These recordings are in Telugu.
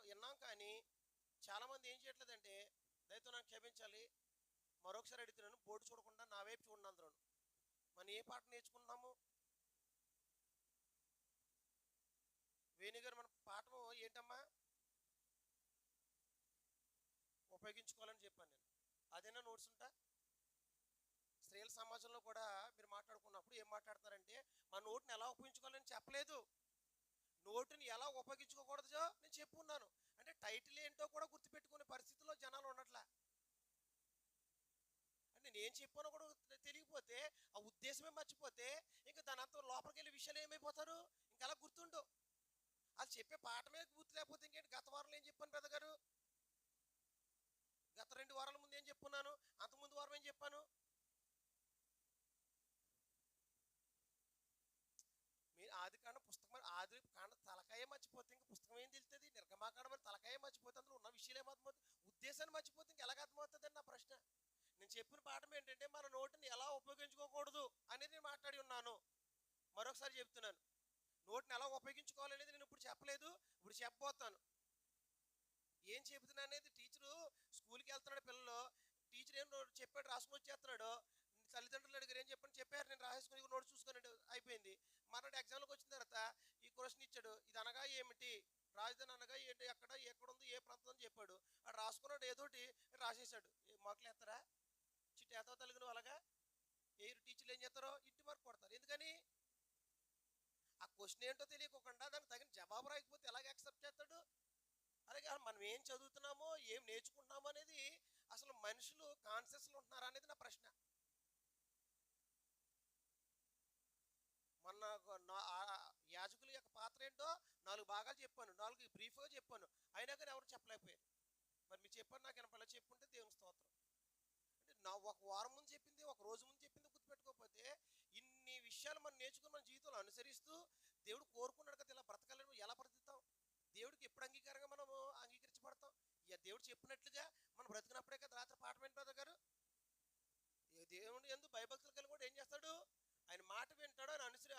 విన్నాం కానీ చాలామంది ఏం చేయట్లేదంటే, దయతో నాకు క్షమించాలి, మరొకసారి అడుగుతున్నాను, బోర్డు చూడకుండా నా వైపు చూడండి అందరూ. మనం ఏ పాట నేర్చుకుంటున్నాము? వేణుగారు, మన పాఠం ఏంటమ్మా? ఉపయోగించుకోవాలని చెప్పాను నేను. అదేనా నోట్స్ ఉంటా? స్త్రీల సమాజంలో కూడా మీరు మాట్లాడుకున్నప్పుడు ఏం మాట్లాడుతున్నారంటే, మా నోటిని ఎలా ఉపయోగించుకోవాలని చెప్పలేదు, నోటిని ఎలా ఉపయోగించుకోకూడదో నేను చెప్పున్నాను. అంటే టైటిల్ ఏంటో కూడా గుర్తుపెట్టుకునే పరిస్థితిలో జనాలు ఉండట్లా. అంటే నేను చెప్పానో కూడా తెలియకపోతే, ఆ ఉద్దేశమే మర్చిపోతే, ఇంకా దాని అంతా లోపలికి వెళ్ళే విషయాలు ఏమైపోతారు, ఇంకా అలా గుర్తుండవు. అది చెప్పే పాఠమే గుర్తు లేకపోతే ఇంకేంటి? గత వారంలో ఏం చెప్పాను పెద్దగారు? గత 2 వారాల ముందు ఏం చెప్పున్నాను? అంతకుముందు వారం ఏం చెప్పాను? మీరు ఆదికాండం పుస్తకం, ఆదికాండ తలకాయ మర్చిపోతే ఇంక పుస్తకం ఏం తెలుస్తుంది? నిర్గమాకాండం తలకాయ మర్చిపోతే అందులో ఉన్న విషయాలు ఏమర్థమవుతుంది? ఉద్దేశాన్ని మర్చిపోతే ఇంక ఎలాగ అర్థమవుతుందని నా ప్రశ్న. నేను చెప్పిన పాఠం ఏంటంటే, మన నోటిని ఎలా ఉపయోగించుకోకూడదు అనేది నేను మాట్లాడి ఉన్నాను. మరొకసారి చెప్తున్నాను, నోటిని ఎలా ఉపయోగించుకోవాలనేది నేను ఇప్పుడు చెప్పలేదు, ఇప్పుడు చెప్పబోతాను. ఏం చెబుతున్నా అనేది, టీచరు స్కూల్కి వెళ్తున్నాడు, పిల్లలు టీచర్ ఏం చెప్పాడు రాసుకొని వచ్చేస్తున్నాడు, తల్లిదండ్రులు అడిగారు ఏం చెప్పారు, నేను రాసేసుకుని నోట్ చూసుకొని అయిపోయింది. మరొకటి ఎగ్జామ్లోకి వచ్చిన తర్వాత ఈ క్వశ్చన్ ఇచ్చాడు, ఇది అనగా ఏమిటి, రాజధాని అనగా ఏంటి, ఎక్కడుంది, ఏ ప్రాంతం అని చెప్పాడు. అక్కడ రాసుకున్నాడు, ఏదోటి రాసేసాడు. మార్కులు ఎత్తారా? చిట్టి ఎత్తావు తల్లిని అలాగా? ఏ టీచర్లు ఏం చేస్తారో ఇంటి మార్కు కొడతారు. ఎందుకని? ఆ క్వశ్చన్ ఏంటో తెలియకుండా దానికి తగిన జవాబు రాకపోతే ఎలాగ యాక్సెప్ట్ చేస్తాడు? అలాగే మనం ఏం చదువుతున్నామో, ఏం నేర్చుకుంటున్నామో అనేది అసలు మనుషులు కాన్షియస్లో ఉంటున్నారా అనేది నా ప్రశ్న. మొన్న యాజకుల యొక్క పాత్ర ఏంటో 4 భాగాలు చెప్పాను, 4 బ్రీఫ్గా చెప్పాను, అయినా కానీ ఎవరు చెప్పలేకపోయారు. మరి మీరు చెప్పారు, నాకు ఎనపల్లా చెప్పుంటే దేవుని స్తోత్రం. అంటే నా ఒక వారం ముందు చెప్పింది, ఒక రోజు ముందు చెప్పింది గుర్తుపెట్టుకోకపోతే, ఇన్ని విషయాలు మనం నేర్చుకుని మన జీవితంలో అనుసరిస్తూ దేవుడు కోరుకున్నాడు కదా ఇలా బ్రతకాలని, ఎలా బ్రతుకుతాం? దేవుడికి ఎప్పుడు అంగీకారంగా మనము అంగీకరించబడతాం? ఇక దేవుడు చెప్పినట్లుగా మనం బ్రతికినప్పుడే కదా. రాత్రి పాఠం ఏంటి పెద్ద గారు? దేవుడు ఎందుకు భయభక్తులు కలిగి కూడా ఏం చేస్తాడు? ఆయన మాట వింటాడు,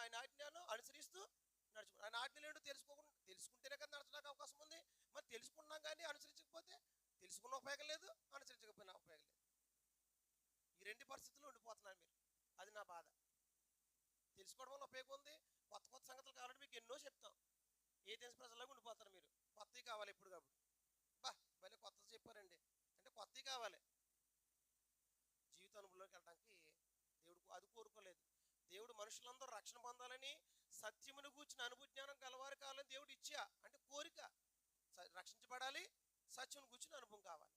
ఆయన ఆజ్ఞను అనుసరిస్తూ నడుచుకుంటాడు. ఆయన ఆజ్ఞలు ఏంటో తెలుసుకుంటేనే కదా నడచడానికి అవకాశం ఉంది. మరి తెలుసుకున్నాం కానీ అనుసరించకపోతే, తెలుసుకున్న ఉపయోగం లేదు, అనుసరించకపోయినా ఉపయోగం లేదు. ఈ 2 పరిస్థితులు ఉండిపోతున్నారు మీరు. అది నా బాధ. తెలుసుకోవడం వల్ల ఉపయోగం ఉంది. కొత్త కొత్త సంగతులు కావాలంటే మీకు ఎన్నో చెప్తాం. ఏథెన్స్ ప్రజల్లాగా ఉండిపోతారు మీరు. కొత్తవి కావాలి ఇప్పుడు కాబట్టి. భలే కొత్తది చెప్పారండి అంటే కొత్తవి కావాలి. జీవిత అనుభవంలోకి వెళ్ళడానికి దేవుడు అది కోరుకోలేదు. దేవుడు మనుషులందరూ రక్షణ పొందాలని, సత్యమును గూర్చిన అనుభవజ్ఞానం గలవారు కావాలని దేవుడు ఇచ్చా అంటే కోరిక. రక్షించబడాలి, సత్యం గూర్చిన అనుభవం కావాలి.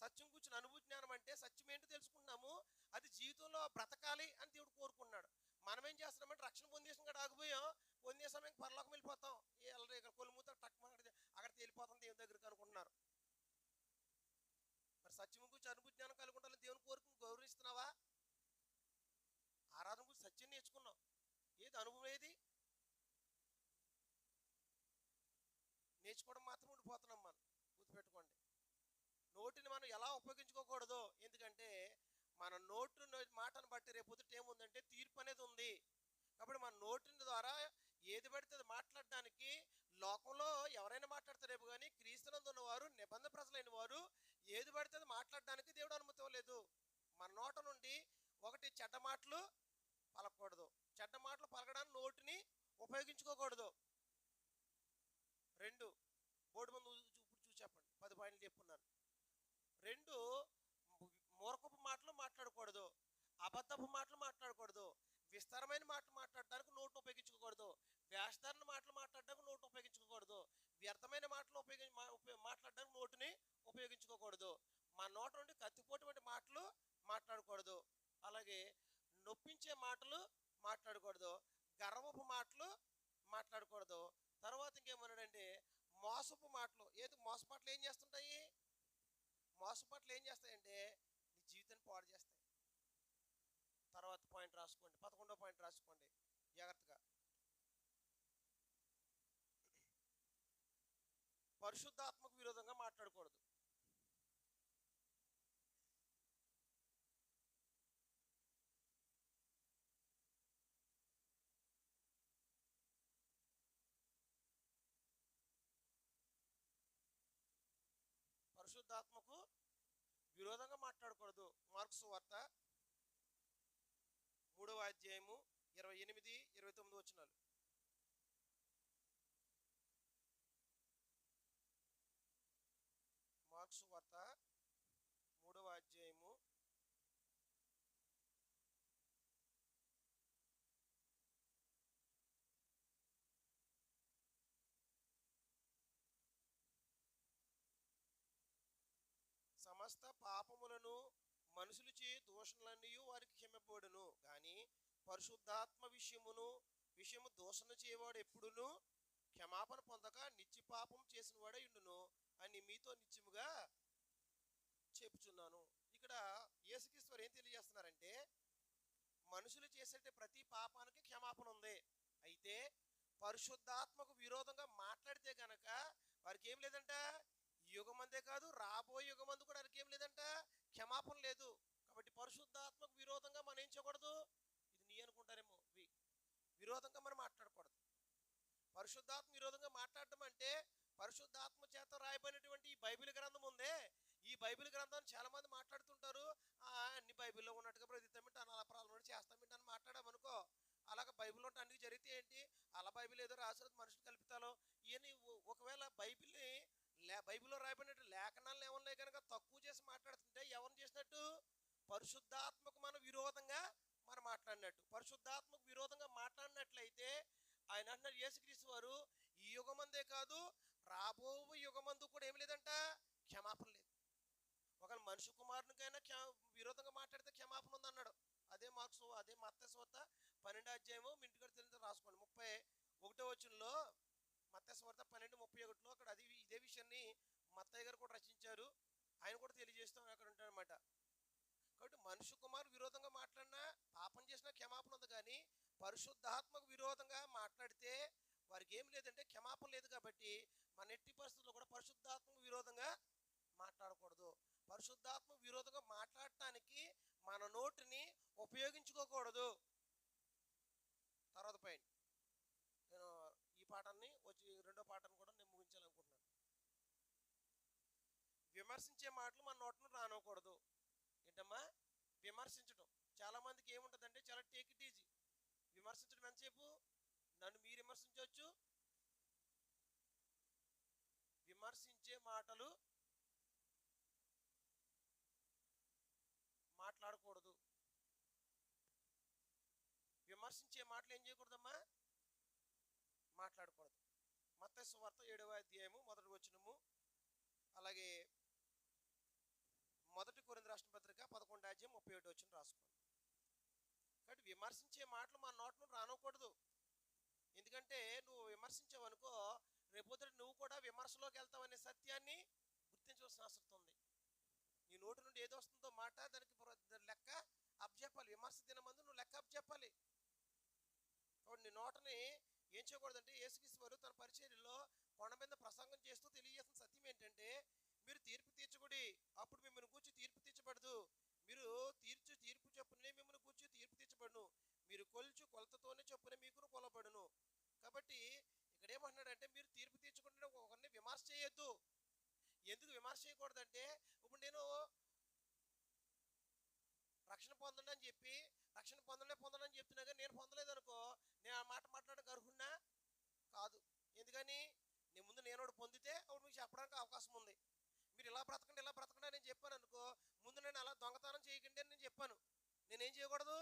సత్యం కూర్చుని అనుభూజ్ఞానం అంటే సత్యం ఏంటో తెలుసుకుంటున్నాము, అది జీవితంలో బ్రతకాలి అని దేవుడు కోరుకున్నాడు. మనం ఏం చేస్తున్నామంటే రక్షణ పొందేసాం కదా, ఆగిపోయాం, పొందేసాం, ఇంక పరలోకం వెళ్ళిపోతాం, ఇక్కడ కొలుముత టక్ అక్కడ తేలిపోతాం దేవుని దగ్గరికి అనుకుంటున్నారు. మరి సత్యం గురించి అనుభూజ్ఞానం కలిగి ఉండాలని దేవుని కోరుకుని గౌరవిస్తున్నావా? ఆరాధన గురించి సత్యం నేర్చుకున్నాం, ఏది అనుభవం, ఏది నేర్చుకోవడం మాత్రం ఉండిపోతున్నాం మనం. గుర్తుపెట్టుకోండి, నోటిని మనం ఎలా ఉపయోగించుకోకూడదు. ఎందుకంటే మన నోటు మాటను బట్టి రేపు ఏముందంటే తీర్పు అనేది ఉంది. కాబట్టి మన నోటిని ద్వారా ఏది పడితే అది మాట్లాడడానికి, లోకంలో ఎవరైనా మాట్లాడతారేమో కానీ క్రీస్తునందు ఉన్నవారు, నిబంధన ప్రజలైన వారు ఏది పడితే అది మాట్లాడడానికి దేవుడు అనుమతి ఇవ్వలేదు. మన నోట నుండి ఒకటి, చెడ్డ మాటలు పలకూడదు. చెడ్డ మాటలు పలకడానికి నోటిని ఉపయోగించుకోకూడదు. 2 బోర్డు ముందు ఇప్పుడు చూసి చెప్పండి, 10 పాయింట్లు చెప్పున్నాను. 2 మూర్ఖపు మాటలు మాట్లాడకూడదు, అబద్ధపు మాటలు మాట్లాడకూడదు, విస్తారమైన మాటలు మాట్లాడడానికి నోటును ఉపయోగించుకోకూడదు, వేషధారణ మాటలు మాట్లాడడానికి నోటును ఉపయోగించుకోకూడదు, వ్యర్థమైన మాటలు మాట్లాడడానికి నోటుని ఉపయోగించుకోకూడదు. మా నోట నుండి కత్తిపోటు వంటి మాటలు మాట్లాడకూడదు. అలాగే నొప్పించే మాటలు మాట్లాడకూడదు, గర్వపు మాటలు మాట్లాడకూడదు. తర్వాత ఇంకేమన్నాడంటే మోసపు మాటలు. మోసపాట్లు ఏం చేస్తుంటాయి? మోసపాట్లు ఏం చేస్తాయంటే నీ జీవితాన్ని పాడు చేస్తాయి. తర్వాత పాయింట్ రాసుకోండి, 11వ పాయింట్ రాసుకోండి జాగ్రత్తగా. పరిశుద్ధాత్మకు విరోధంగా మాట్లాడకూడదు. పరిశుద్ధాత్మకు విరోధంగా మాట్లాడకూడదు. మార్కు సువార్త 3వ అధ్యాయము 28, 29 వచనాలు. మార్కు సువార్త 3వ అధ్యాయము 'సమస్త పాపములను మనుషులు చే దూషణలన్నీ వారికి క్షమింపబడును, కానీ పరిశుద్ధాత్మ విషయము దూషణ చేయవాడు ఎప్పుడును క్షమాపణ పొందక నిత్య పాపం చేసిన వాడే ఉండును అని మీతో నిత్యముగా చెప్పుచున్నాను. ఇక్కడ యేసుక్రీస్తు వారు ఏం తెలియజేస్తున్నారంటే, మనుషులు చేసే ప్రతి పాపానికి క్షమాపణ ఉంది. అయితే పరిశుద్ధాత్మకు విరోధంగా మాట్లాడితే గనక వారికి ఏం లేదంట, ఈ యుగమందే కాదు రాబోయే యుగమందు కూడా వారికి ఏం లేదంట, క్షమాపణ లేదు. కాబట్టి పరిశుద్ధాత్మకు విరోధంగా మనం ఏం చేయకూడదు. ఇది నీ అనుకుంటారేమో, విరోధంగా మనం మాట్లాడకూడదు. పరిశుద్ధాత్మ విరోధంగా మాట్లాడటం అంటే, పరిశుద్ధాత్మ చేత రాయబడినటువంటి ఈ బైబిల్ గ్రంథం ఉందే, ఈ బైబిల్ గ్రంథాన్ని చాలా మంది మాట్లాడుతుంటారు. అన్ని బైబిల్లో ఉన్నట్టుగా బ్రతికితామింటాను, అలా ప్రారంభం చేస్తామింటాను మాట్లాడామనుకో, అలాగ బైబిల్ ఉంటే అన్ని జరిగితే ఏంటి, అలా బైబిల్ ఏదో రాసినది మనుషులు కల్పితాలో ఇవన్నీ. ఒకవేళ బైబిల్లో రాయబడినట్టు లేఖనాలను ఏమన్నా కనుక తక్కువ చేసి మాట్లాడుతుంటే ఎవరిని చేసినట్టు, పరిశుద్ధాత్మకు మనం విరోధంగా మనం మాట్లాడినట్టు. పరిశుద్ధాత్మకు విరోధంగా మాట్లాడినట్లయితే ఆయన అంటున్నారు, యేసుక్రీస్తు వారు, ఈ యుగమందే కాదు రాబో యుగమందు కూడా ఏం లేదంట, క్షమాపణ లేదు. ఒక మనిషి కుమారునికైనా విరోధంగా మాట్లాడితే క్షమాపణ ఉందన్నాడు. అదే మత్తయి సువార్త 12వ అధ్యాయము మీ ఇంటికి తెలియదు రాసుకోండి. 31వ వచనంలో మత్తయి సువార్త 12:31లో అక్కడ ఇదే విషయాన్ని మత్తయ్య గారు కూడా రచించారు. ఆయన కూడా తెలియజేస్తాం అక్కడ ఉంటాడనమాట. కాబట్టి మనిషి కుమారు విరోధంగా మాట్లాడినా పాపం చేసినా క్షమాపణ ఉంది, కానీ పరిశుద్ధాత్మకు విరోధంగా మాట్లాడితే వారికి ఏం లేదంటే క్షమాపణ లేదు. కాబట్టి మన ఎట్టి పరిస్థితుల్లో కూడా పరిశుద్ధాత్మకు విరోధంగా మాట్లాడకూడదు. పరిశుద్ధాత్మకు విరోధంగా మాట్లాడటానికి మన నోటిని ఉపయోగించుకోకూడదు. తర్వాత పాయింట్, నేను ఈ పాఠాన్ని వచ్చి రెండో పాఠాన్ని కూడా నేను ముగించాలనుకుంటున్నాను. విమర్శించే మాటలు మన నోటిని రానకూడదు. ఏంటమ్మా, విమర్శించడం చాలా మందికి ఏముంటుందంటే, చాలా టేక్ ఇట్ ఈజీ. విమర్శించడం ఎంతసేపు, నన్ను మీరు విమర్శించవచ్చు. విమర్శించే మాటలు మాట్లాడకూడదు. విమర్శించే మాటలు ఏం చేయకూడదమ్మా, మాట్లాడకూడదు. మత్తయి సువార్త 7వ అధ్యాయము 1వ వచనము, అలాగే 1 కొరింథీ రాసిన పత్రిక 11వ అధ్యాయం 31వ వచనం రాసుకోండి. కాబట్టి విమర్శించే మాటలు మన నోట్లో రానకూడదు. ఎందుకంటే నువ్వు విమర్శించావనుకో, రేపొద్దున నువ్వు కూడా విమర్శలోకి వెళ్తావనే సత్యాన్ని గుర్తించవలసిన అవసరం ఉంది. నీ నోటి నుండి ఏదో వస్తుందో మాట, దానికి లెక్క అప్పచెప్పాలి. విమర్శ దినమందు నువ్వు లెక్క అప్పచెప్పాలి. కాబట్టి నీ నోటని ఏం చేయకూడదంటే, యేసుక్రీస్తు వారు తన పరిచర్యలో కొండ మీద ప్రసంగం చేస్తూ తెలియజేసిన సత్యం ఏంటంటే, మీరు తీర్పు తీర్చకూడి, అప్పుడు మిమ్మల్ని కూర్చి తీర్పు తీర్చబడదు. మీరు తీర్పు చొప్పునే మిమ్మల్ని కూర్చి తీర్పు తీర్చబడును. మీరు కొలుచు కొలతతోనే చొప్పున మీకు కొలబడును. కాబట్టి ఇక్కడ ఏమంటున్నాడంటే, మీరు తీర్పు తీర్చుకుంటే ఒకరిని విమర్శ చేయొద్దు. ఎందుకు విమర్శ చేయకూడదంటే, ఇప్పుడు నేను రక్షణ పొందండి అని చెప్పి రక్షణ పొందడని చెప్తున్నా, కానీ నేను పొందలేదు అనుకో, నేను ఆ మాట మాట్లాడడానికి అర్హున్నా కాదు. ఎందుకని, నేను ముందు నేను పొందితే అప్పుడు మీకు చెప్పడానికి అవకాశం ఉంది. మీరు ఇలా బ్రతకండి అని నేను చెప్పాను అనుకో, ముందు నేను అలా దొంగతనం చేయకండి అని నేను చెప్పాను. నేనేం చేయకూడదు,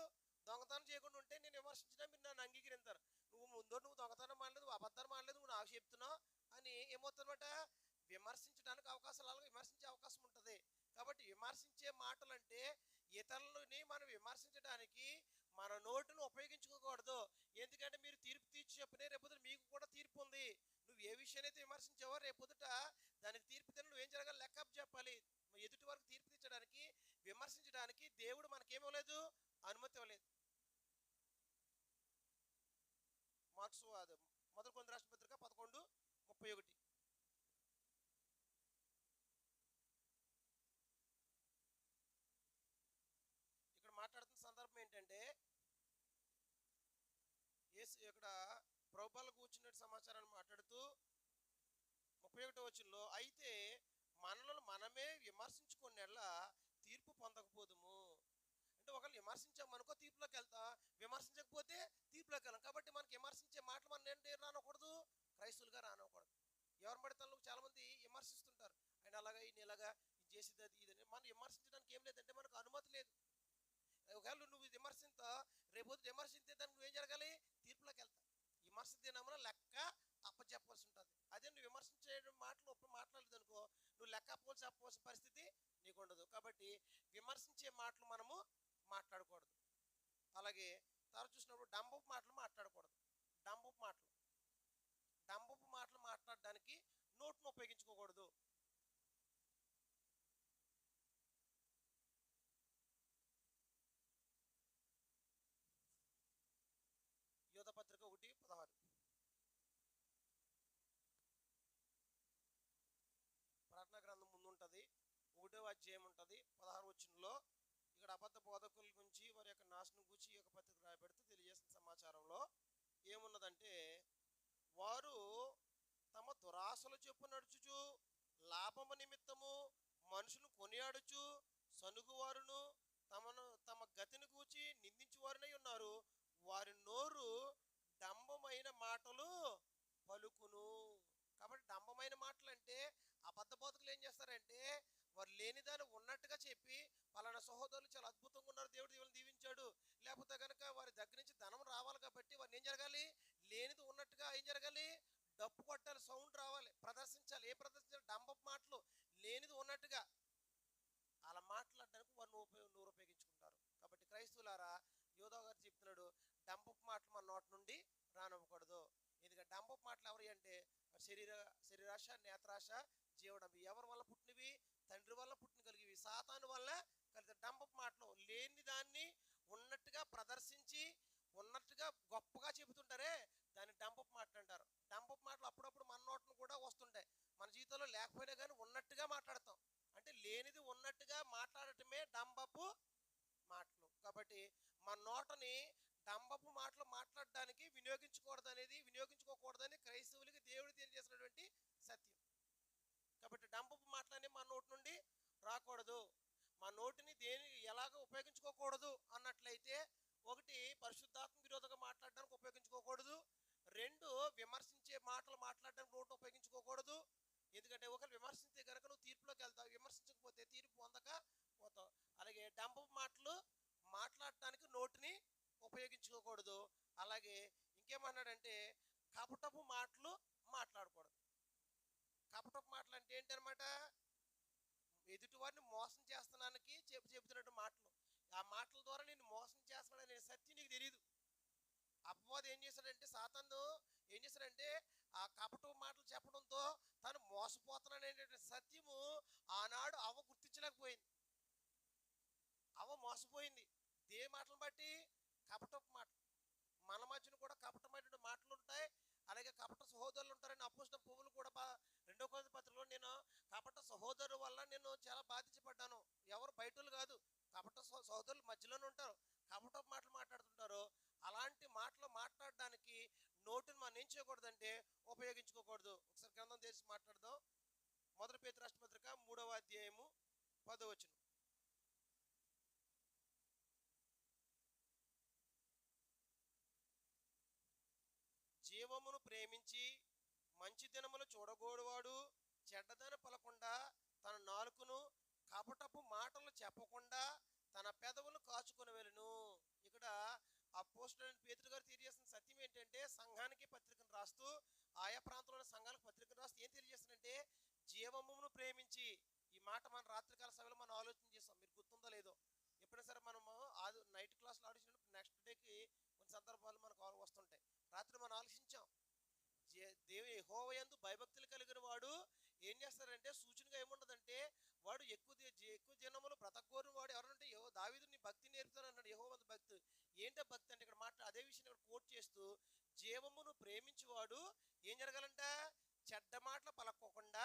దొంగతనం చేయకుండా ఉంటే నేను విమర్శించినా మీరు నన్ను అంగీకరిస్తారు. నువ్వు దొంగతనం మానలేదు, నువ్వు అబద్ధాలు మానలేదు, నువ్వు నాకు చెప్తున్నావు అని ఏమవుతుందన్నమాట, విమర్శించడానికి అవకాశాలు, అలాగే విమర్శించే అవకాశం ఉంటుంది. కాబట్టి విమర్శించే మాటలు అంటే, ఇతరులని మనం విమర్శించడానికి మన నోటిని ఉపయోగించుకోకూడదు. ఎందుకంటే మీరు తీర్పు తీర్చి చెప్పినే రేపొద్దుట మీకు కూడా తీర్పు ఉంది. నువ్వు ఏ విషయాన్ని విమర్శించావో రేపొద్దుట దానికి తీర్పు తిన నువ్వేం జరగాలి, లెక్క చెప్పాలి. ఎదుటి వరకు తీర్పు తీర్చడానికి, విమర్శించడానికి దేవుడు మనకేమవలేదు, అనుమతి ఇవ్వలేదు. మార్క్స్ 1 కొరింథీ రాసిన పత్రిక 11:31. ఇక్కడ మాట్లాడుతున్న సందర్భం ఏంటంటే, ఇక్కడ ప్రభువులు కూర్చున్న సమాచారాన్ని మాట్లాడుతూ 31వ వచనంలో, అయితే మనల్ని మనమే విమర్శించుకునేలా తీర్పు పొందకపోదుము. అంటే ఒకవేళ విమర్శించామనుకో తీర్పులోకి వెళ్తా, విమర్శించకపోతే తీర్పులోకి వెళ్ళాం. కాబట్టి మనకి విమర్శించే మాటలు మన ఏంటి రానకూడదు, క్రైస్తువులుగా రానకూడదు. ఎవరు పడితే చాలా మంది విమర్శిస్తుంటారు, ఆయన అలాగా ఈయన ఇలాగా ఇది చేసేది అది ఇదని. మనం విమర్శించడానికి ఏం లేదంటే మనకు అనుమతి లేదు. ఒకవేళ నువ్వు విమర్శింతా, రేపు విమర్శించే దానికి నువ్వేం జరగాలి, తీర్పులోకి వెళ్తా. విమర్శ దినమున లెక్క అప్పచెప్పవలసి ఉంటుంది. అదే నువ్వు విమర్శించే మాటలు ఒప్పుడు మాట్లాడలేదు అనుకో, నువ్వు లెక్క చెప్పవలసిన పరిస్థితి నీకు ఉండదు. కాబట్టి విమర్శించే మాటలు మనము మాట్లాడకూడదు. అలాగే తర్వాత చూసినప్పుడు డంబపు మాటలు మాట్లాడకూడదు. డంబపు మాటలు డంబపు మాటలు మాట్లాడడానికి నోటును ఉపయోగించుకోకూడదు. యోధ పత్రిక 1:16 ప్రకటన గ్రంథం ముందు ఉంటుంది, 1వ అధ్యాయం ఉంటుంది, 16 వచనంలో ఇక్కడ అబద్ధ బోధకుల గురించి వారి యొక్క నాశనం గురించి ఈ యొక్క పత్రిక రాయబెడుతూ తెలియజేసిన సమాచారంలో ఏమున్నదంటే, వారు తమ దురాశలు చెప్పు నడుచుచు లాభము నిమిత్తము మనుషులు కొనియాడుచు సనుగువారును తమ గతిని గూర్చి నిందించువారునై ఉన్నారు. వారి నోరు డంబమైన మాటలు పలుకును. కాబట్టి డంబమైన మాటలు అంటే అబద్ధ బోధకులు ఏం చేస్తారంటే, వారు లేనిదాన్ని ఉన్నట్టుగా చెప్పి పలానా సహోదరులు చాలా అద్భుతంగా ఉన్నారు, దేవుడు దేవుని దీవించాడు, లేకపోతే కనుక వారి దగ్గర నుంచి ధనం రావాలి కాబట్టి వారిని ఏం జరగాలి, లేనిది ఉన్నట్టుగా ఏం జరగాలి, డప్పు కొట్టాలి, సౌండ్ రావాలి, ప్రదర్శించాలి. ఏ ప్రదర్శించాలి, డంబపు మాటలు, లేనిది ఉన్నట్టుగా అలా మాట్లాడడానికి వారు నోరు ఉపయోగించుకుంటారు. కాబట్టి క్రైస్తవులారా, యోధా గారు చెప్తున్నాడు, డంబపు మాటలు మన నోటి నుండి రానివ్వకూడదు. ఎందుకంటే డంబపు మాటలు ఎవరి అంటే శరీరాశ, నేత్రాశ, జీవడం ఎవరి వల్ల పుట్టినవి, తండ్రి వల్ల పుట్టిన కలిగివి, సాతాను వల్ల కలిగిన డంబపు మాటలు. లేని దాన్ని ఉన్నట్టుగా ప్రదర్శించి ఉన్నట్టుగా గొప్పగా చెబుతుంటారే, దాన్ని డంబపు మాటలు అంటారు. డంబపు మాటలు అప్పుడప్పుడు మన నోటను కూడా వస్తుంటాయి. మన జీవితంలో లేకపోయినా కానీ ఉన్నట్టుగా మాట్లాడతాం. అంటే లేనిది ఉన్నట్టుగా మాట్లాడటమే డంబపు మాటలు. కాబట్టి మన నోటని డంబపు మాటలు మాట్లాడడానికి వినియోగించుకోకూడదని క్రైస్తవులకి దేవుడు తెలియజేసినటువంటి సత్యం. కాబట్టి డంబపు మాటలని మన నోటి నుండి రాకూడదు. మన నోటిని ఎలాగ ఉపయోగించుకోకూడదు అన్నట్లయితే, ఒకటి పరిశుద్ధాత్మ విరోధంగా మాట్లాడడానికి ఉపయోగించుకోకూడదు. 2 విమర్శించే మాటలు మాట్లాడడానికి నోటిని ఉపయోగించుకోకూడదు. ఎందుకంటే ఒకరు విమర్శిస్తే కనుక నువ్వు తీర్పులోకి వెళ్తావు, విమర్శించకపోతే తీర్పు పొందక పోతావు. అలాగే డంబపు మాటలు మాట్లాడటానికి నోటిని ఉపయోగించుకోకూడదు. అలాగే ఇంకేమన్నాడంటే, కపటపు మాటలు మాట్లాడకూడదు. కపటపు మాటలు అంటే ఏంటనమాట, ఎదుటి వారిని మోసం చేస్తున్నానికి చెబుతున్నట్టు మాటలు. ఆ మాటల ద్వారా నేను మోసం చేస్తున్నాడనే సత్యం నీకు తెలియదు. అపవాది ఏం చేశాడంటే, సాతాను ఏం చేశాడంటే, ఆ కపటపు మాటలు చెప్పడంతో తను మోసపోతున్నాడనే సత్యము ఆనాడు అవ్వ గుర్తించలేకపోయింది. అవ్వ మోసపోయింది దే మాటలు బట్టి, కపటపు మాటలు. మన మధ్యన కూడా కపటమైన మాటలు ఉంటాయి. అలాగే కపట సహోదరులు ఉంటారని అపోస్తలుల పౌలు కూడా 2 కొరింథీ పత్రికలో, నేను కపట సహోదరు వల్ల నేను చాలా బాధించబడ్డాను. ఎవరు బయటలు కాదు, కపట సహోదరులు మధ్యలోనే ఉంటారు, కపటపు మాటలు మాట్లాడుతుంటారు. అలాంటి మాటలు మాట్లాడడానికి నోటిని మనం ఏం చేయకూడదంటే ఉపయోగించుకోకూడదు. ఒకసారి గ్రంథం తెరిచి మాట్లాడదాం. 1 పేతురు రాసిన పత్రిక 3వ అధ్యాయము 10వ వచనం. జీవమును ప్రేమించి మంచి దినములు చూడగోడువాడు చెడ్డదని పలకుండా తన నాలుకను కపటపు మాటలు చెప్పకుండా తన పెదవులు కాచుకొని వెళ్ళును. ఇక్కడ అపోస్తలుడైన పేతురు గారు తెలియజేసిన సత్యం ఏంటంటే, సంఘానికి పత్రికను రాస్తూ, ఆయా ప్రాంతంలో సంఘాలకు పత్రికను రాస్తూ ఏం తెలియజేస్తుందంటే, జీవమును ప్రేమించి. ఈ మాట మన రాత్రికాల సభలో మనం ఆలోచన చేస్తాం. మీరు గుర్తుందో లేదో, ఎప్పుడైనా సరే మనము నైట్ క్లాస్లో ఆలోచించినప్పుడు నెక్స్ట్ డేకి కొన్ని సందర్భాలు మనకు వస్తుంటాయి. రాత్రి మనం ఆలోచించాం, యెహోవా యందు భయభక్తులు కలిగిన వాడు ఏం చేస్తారంటే, సూచనగా ఏముండదంటే, వాడు ఎక్కువ దినములు బ్రతకగోరిన వాడు ఎవరంటే దావీదు నీ భక్తి నేర్పుతాను అన్నాడు. యెహోవా యందు భక్తి ఏంటో భక్తి అంటే, ఇక్కడ అదే విషయం ఇక్కడ కోట్ చేస్తూ, జీవమును ప్రేమించేవాడు ఏం జరగాలంట, చెడ్డ మాటలు పలక్కోకుండా,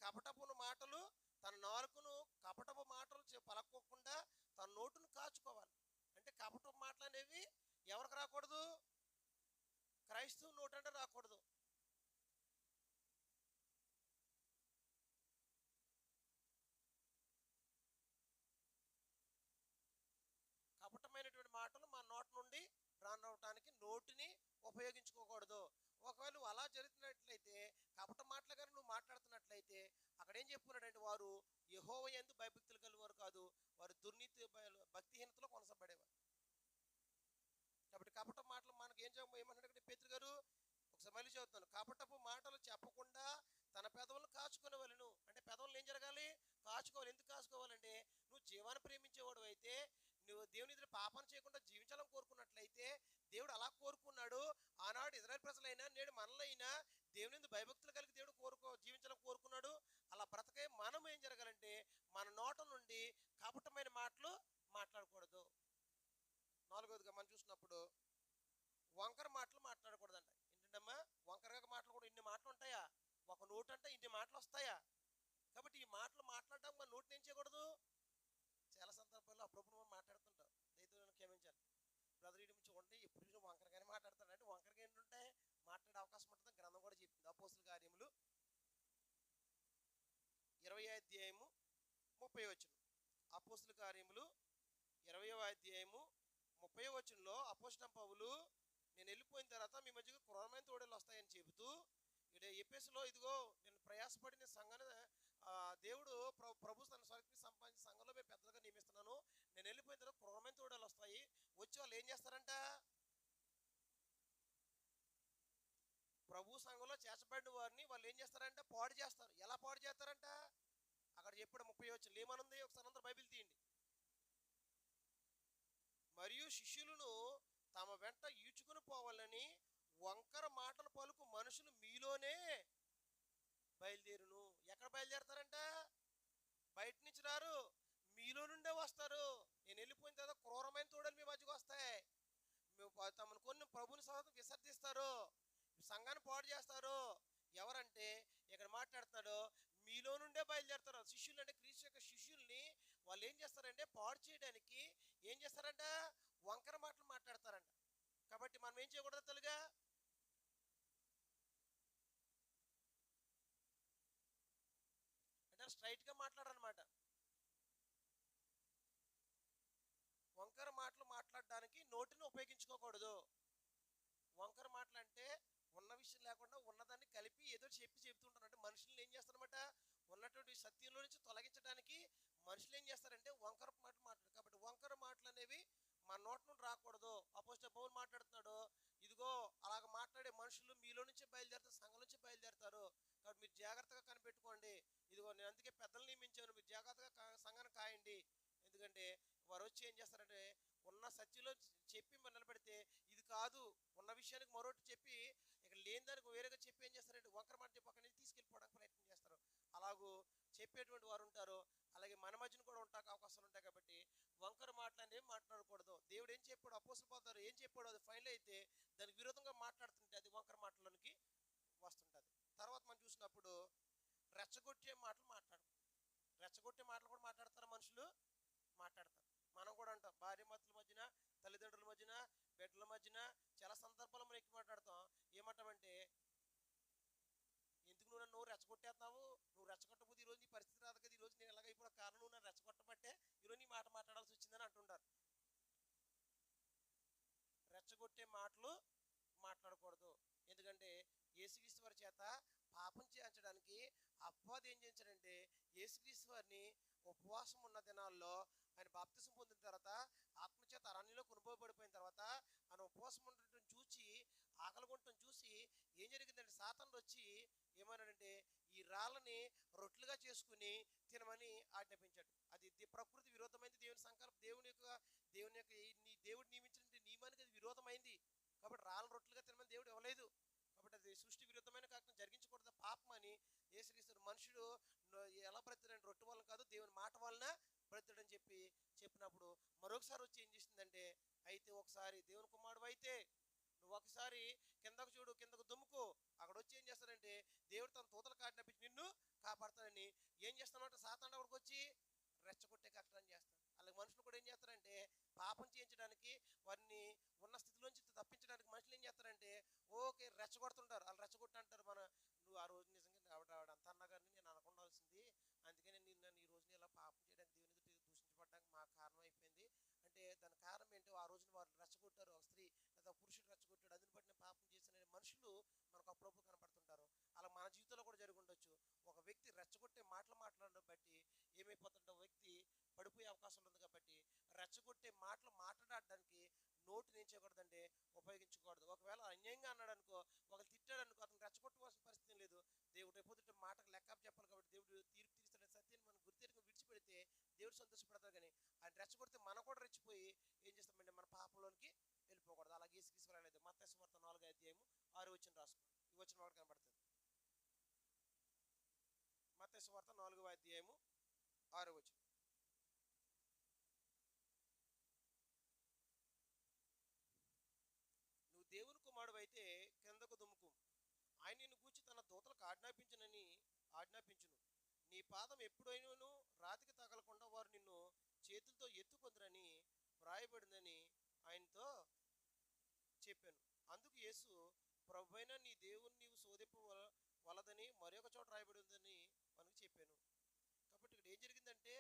కపటపు మాటలు, తన నాలుకను కపటపు మాటలు పలక్కోకుండా తన నోటును కాచుకోవాలి. అంటే కపటపు మాటలు అనేవి ఎవరికి రాకూడదు, క్రైస్తవు నోటంటే రాకూడదు. మానవటానికి నోటిని ఉపయోగించుకోకూడదు. ఒకవేళ నువ్వు అలా జరుగుతున్నట్లయితే, కపట మాటలు కానీ నువ్వు మాట్లాడుతున్నట్లయితే, అక్కడ ఏం చెప్పుకున్నాడంటే, వారు యెహోవా యందు భయభక్తులు కలిగినవారు కాదు, వారు దుర్నీతి భక్తిహీనతలో కొనసాగబడేవారు. కాబట్టి కపట మాటలు మనకి ఏమన్నాడు పేతురు గారు? ఒకసారి మళ్ళీ చదువుతాను. కపటపు మాటలు చెప్పకుండా తన పెదవులను కాచుకునే వాళ్ళను. అంటే పెదవులను ఏం జరగాలి? కాచుకోవాలి. ఎందుకు కాచుకోవాలంటే, నువ్వు జీవాన్ని ప్రేమించేవాడు అయితే, నువ్వు దేవుని ఎదుట పాపం చేయకుండా జీవించాలని కోరుకున్నట్లయితే, దేవుడు అలా కోరుకున్నాడు. ఆనాడు ఇజ్రాయెల్ ప్రజలైనా నేడు మనలైనా దేవుని యందు భయభక్తులు కలిగి దేవుడు జీవించాలని కోరుకున్నాడు. అలా బ్రతకే మనం ఏం జరగాలంటే, మన నోట నుండి కపటమైన మాటలు మాట్లాడకూడదు. నాలుగోదిగా మనం చూసినప్పుడు వంకర మాటలు మాట్లాడకూడదంట. ఏంటంటమ్మా? వంకరగా మాటలు కూడా ఇన్ని మాటలు ఉంటాయా? ఒక నోటు అంటే ఇన్ని మాటలు వస్తాయా? కాబట్టి ఈ మాటలు మాట్లాడడం మన నోటిని ఏం చేయకూడదు? చాలా సందర్భాల్లో అప్పుడప్పుడు మనం మాట్లాడుతుంటాం. దయతో క్షమించాలి బ్రదర్. ఇటు చూడండి, ఎప్పుడు చూసిన వంకరగానే మాట్లాడతాడు. అంటే వంకరగా ఏంటంటే మాట్లాడే అవకాశం ఉంటుంది. గ్రంథం కూడా చెప్పింది. అపోస్తుల కార్యములు 20వ అధ్యాయము 30వ వచనం. అపోస్తుల కార్యములు 20వ అధ్యాయము 30వ వచనంలో అపోస్తలుడైన పౌలు, నేను వెళ్ళిపోయిన తర్వాత మీ మధ్యకు క్రూరమైన తోడేళ్ళు వస్తాయని చెబుతూ, ఇక్కడ ఎఫెసులో ఇదిగో నేను ప్రయాసపడిన సంఘాన్ని దేవుడు ప్రభు తన స్వరక్తి సంపాదించిన సంఘంలో మేము పెద్దలుగా నియమిస్తున్నాను. నేను వెళ్ళిపోయిన తర్వాత క్రూరమైన తోడేళ్ళు వస్తాయి. వచ్చి వాళ్ళు ఏం చేస్తారంట? ప్రభు సంఘంలో చేర్చబడిన వారిని వాళ్ళు ఏం చేస్తారంట? పాడు చేస్తారు. ఎలా పాడు చేస్తారంట? అక్కడ చెప్పాడు 30వ వచనం ఏమనుంది? ఒకసారి అందరూ బైబిల్ తీయండి. మరియు శిష్యులను తమ వెంట ఈడ్చుకుని పోవాలని వంకర మాటలు పలుకు మనుషులు మీలోనే బయలుదేరును. ఎక్కడ బయలుదేరతారంట? బయట నుంచి రారు, మీలో నుండే వస్తారు. నేను వెళ్ళిపోయిన తర్వాత క్రూరమైన తోడలు మీ మధ్యకు వస్తాయి. తమను కొన్ని ప్రభుని సహా విసర్జిస్తారు, సంఘాన్ని పాడు చేస్తారు. ఎవరంటే ఇక్కడ మాట్లాడుతున్నాడు, మీలో నుండే బయలుదేరుతారు. శిష్యులు అంటే క్రీస్తు యొక్క శిష్యుల్ని వాళ్ళు ఏం చేస్తారంటే పాడు చేయడానికి ఏం చేస్తారంట? వంకర మాటలు మాట్లాడతారంట. కాబట్టి మనం ఏం చేయకూడదు తెలుగా? అంటే స్ట్రైట్ గా మాట్లాడాలన్నమాట. వంకర మాటలు మాట్లాడడానికి నోటిని ఉపయోగించుకోకూడదు. వంకర మాటలు అంటే ఉన్న విషయం లేకుండా ఉన్నదాన్ని కలిపి ఏదో చెప్తుంటారు. అంటే మనుషులు ఏం చేస్తారన్నమాట? ఉన్నటువంటి సత్యంలో నుంచి తొలగించడానికి మనుషులు ఏం చేస్తారంటే వంకర మాటలు మాట్లాడు. కాబట్టి వంకర మాటలు అనేవి మన నోటి నుండి రాకూడదు. అపోస్తలుడైన పౌలు మాట్లాడుతున్నాడు, ఇదిగో అలాగ మాట్లాడే మనుషులు మీలో నుంచి బయలుదేరుతారు, సంఘం నుంచి బయలుదేరుతారు. కాబట్టి మీరు జాగ్రత్తగా కనిపెట్టుకోండి. ఇదిగో నేను అందుకే పెద్దలు నియమించాను, మీరు జాగ్రత్తగా సంఘాన్ని కాయండి. ఎందుకంటే వారు వచ్చి ఏం చేస్తారంటే ఉన్న సత్యంలో చెప్పి మరి నిలబెడితే ఇది కాదు, ఉన్న విషయానికి మరొకటి చెప్పి ఇక్కడ లేని దానికి వేరేగా చెప్పి ఏం చేస్తారంటే వంకర మాట చెప్పి అక్కడి నుంచి తీసుకెళ్ళిపోవడానికి ప్రయత్నం చేస్తారు. అలాగూ చెప్పేటువంటి వారు ఉంటారు. అలాగే మన మధ్యన కూడా ఉంటాక అవకాశాలు ఉంటాయి. కాబట్టి వంకర మాటలు అనేవి మాట్లాడకూడదు. దేవుడు ఏం చెప్పాడు, అపోస్తలుల పౌలు ఏం చెప్పాడు, అది ఫైనల్ అయితే దానికి విరోధంగా మాట్లాడుతుంటే అది వంకర మాటలోనికి వస్తుంటుంది. తర్వాత మనం చూసినప్పుడు రెచ్చగొట్టే మాటలు మాట్లాడకూడదు. రెచ్చగొట్టే మాటలు కూడా మాట్లాడతారు మనుషులు, మాట్లాడతారు. మనం కూడా అంటాం భార్యాభర్తల మధ్యన, తల్లిదండ్రుల మధ్యన, బిడ్డల మధ్యన చాలా సందర్భాల్లో మనం ఎక్కువ మాట్లాడతాం. ఏమంటామంటే, ఎందుకు నువ్వు నన్ను రెచ్చగొట్టేస్తున్నావు, నువ్వు రెచ్చగొట్టకపోతే ఈరోజు నీ పరిస్థితి రాదు కదా, ఈరోజు నేను ఎలాగైపోయిన కారణం నువ్వు నన్ను రెచ్చగొట్టబట్టే ఈరోజు నీ మాట మాట్లాడాల్సి వచ్చిందని అంటుంటారు. రెచ్చగొట్టే మాటలు మాట్లాడకూడదు. ఎందుకంటే యేసుక్రీస్తు వారి చేత పాపం చేయించడానికి అపవాది ఏం చేయించాడంటే, యేసుక్రీస్తు వారిని ఉపవాసం ఉన్న దినాల్లో ఆయన బాప్తిసం పొందిన తర్వాత ఆత్మచేత అరణ్యంలో కొనుగోబడిపోయిన తర్వాత ఆయన ఉపవాసం ఉండటం చూసి, ఆకలిగొంటం చూసి ఏం జరిగిందంటే సాతానుడు వచ్చి ఏమన్నాడంటే, ఈ రాళ్ళని రొట్టెలుగా చేసుకుని తినమని ఆజ్ఞాపించాడు. అది ప్రకృతి విరోధమైంది. దేవుని సంకల్పం, దేవుని యొక్క దేవుడు నియమించిన నియమానికి అది విరోధమైంది. కాబట్టి రాళ్ళ రొట్టెలుగా తినమని దేవుడు ఇవ్వలేదు. కాబట్టి అది సృష్టి విరుద్ధమైన కాకుండా జరిగించకూడదు, పాపం అని యేసుక్రీస్తు మనుషుడు ఎలా బ్రతికాడంటే రొట్టె వలన కాదు దేవుని మాట వలన బ్రతికాడని చెప్పినప్పుడు మరొకసారి వచ్చి ఏం చేసిందంటే, అయితే ఒకసారి దేవుని కుమారుడు అయితే నువ్వు ఒకసారి కిందకు చూడు, కిందకు దుమ్ముకు. అక్కడ వచ్చి ఏం చేస్తాడంటే దేవుడు తన తూతల కాడినపించి నిన్ను కాపాడుతాడని ఏం చేస్తానంటే సాతానుడు అక్కడికి వచ్చి రెచ్చగొట్టే కష్టం చేస్తాడు. అలాగే మనుషులు కూడా ఏం చేస్తారంటే పాపం చేయించడానికి, వారిని ఉన్న స్థితిలోంచి తప్పించడానికి మనుషులు ఏం చేస్తారంటే ఓకే రెచ్చగొడుతుంటారు. వాళ్ళు రెచ్చగొట్టి అంటారు, నువ్వు ఆ రోజు నిజంగా ఆవిడ అంత అన్నా కానీ నేను అనుకుండాల్సింది, అందుకని నన్ను ఈ రోజున ఇలా పాపం చేయడానికి దేవుని దూషించబడడానికి మా కారణం అయిపోయింది అంటే దాని కారణం ఏంటో, ఆ రోజున వారు రెచ్చగొట్టారు. ఒక స్త్రీ లేదా మనకు అప్పుడప్పుడు కనపడుతుంటారు. అలా మన జీవితంలో కూడా జరిగి ఉండొచ్చు. ఒక వ్యక్తి రెచ్చగొట్టే మాటలు మాట్లాడడం బట్టి ఏమైపోతుంటే వ్యక్తి పడిపోయే అవకాశం ఉంది. కాబట్టి రెచ్చగొట్టే మాటలు మాట్లాడడానికి నోటిని ఏం చేయకూడదంటే ఉపయోగించకూడదు. ఒకవేళ అన్యాయంగా అన్నాడు అనుకో, ఒకరు తిట్టాడు అనుకో, అతను రెచ్చగొట్టుకోవాల్సిన పరిస్థితి లేదు. దేవుడు రేపొద్దుట మాటకు లెక్క చెప్పాలి కాబట్టి దేవుడు తీర్పు తీరుస్తాడనే సత్యాన్ని మనం గుర్తెరిగి విడిచిపెడితే దేవుడు సంతోషపడతారు. కానీ ఆయన రెచ్చగొడితే మనం కూడా రెచ్చిపోయి ఏం చేస్తామంటే మన పాపంలోనికి వెళ్ళిపోకూడదు. అలాగే తీసుకురాలేదు. మత్తయి సువార్త 4 అధ్యాయం 6 రాసుకోండి. ఈ వచ్చిన వాడు కనబడుతుంది. మత్తయి సువార్త 4 అధ్యాయం 6. నువ్వు దేవుని కుమారుడు అయితే క్రిందకు దుమ్ముకు, ఆయన నిన్ను గూర్చి తన దూతలకు ఆజ్ఞాపించును. నీ పాదం ఎప్పుడైనాను రాతికి తగలకుండా వారు నిన్ను చేతులతో ఎత్తుకొందరని వ్రాయబడిందని ఆయనతో చెప్పాను. అందుకు యేసు, ప్రభువైన నీ దేవుని నీవు వలదని మరొక చోట రాయబడి ఉందని మనకు చెప్పాను. కాబట్టి ఇక్కడ ఏం జరిగిందంటే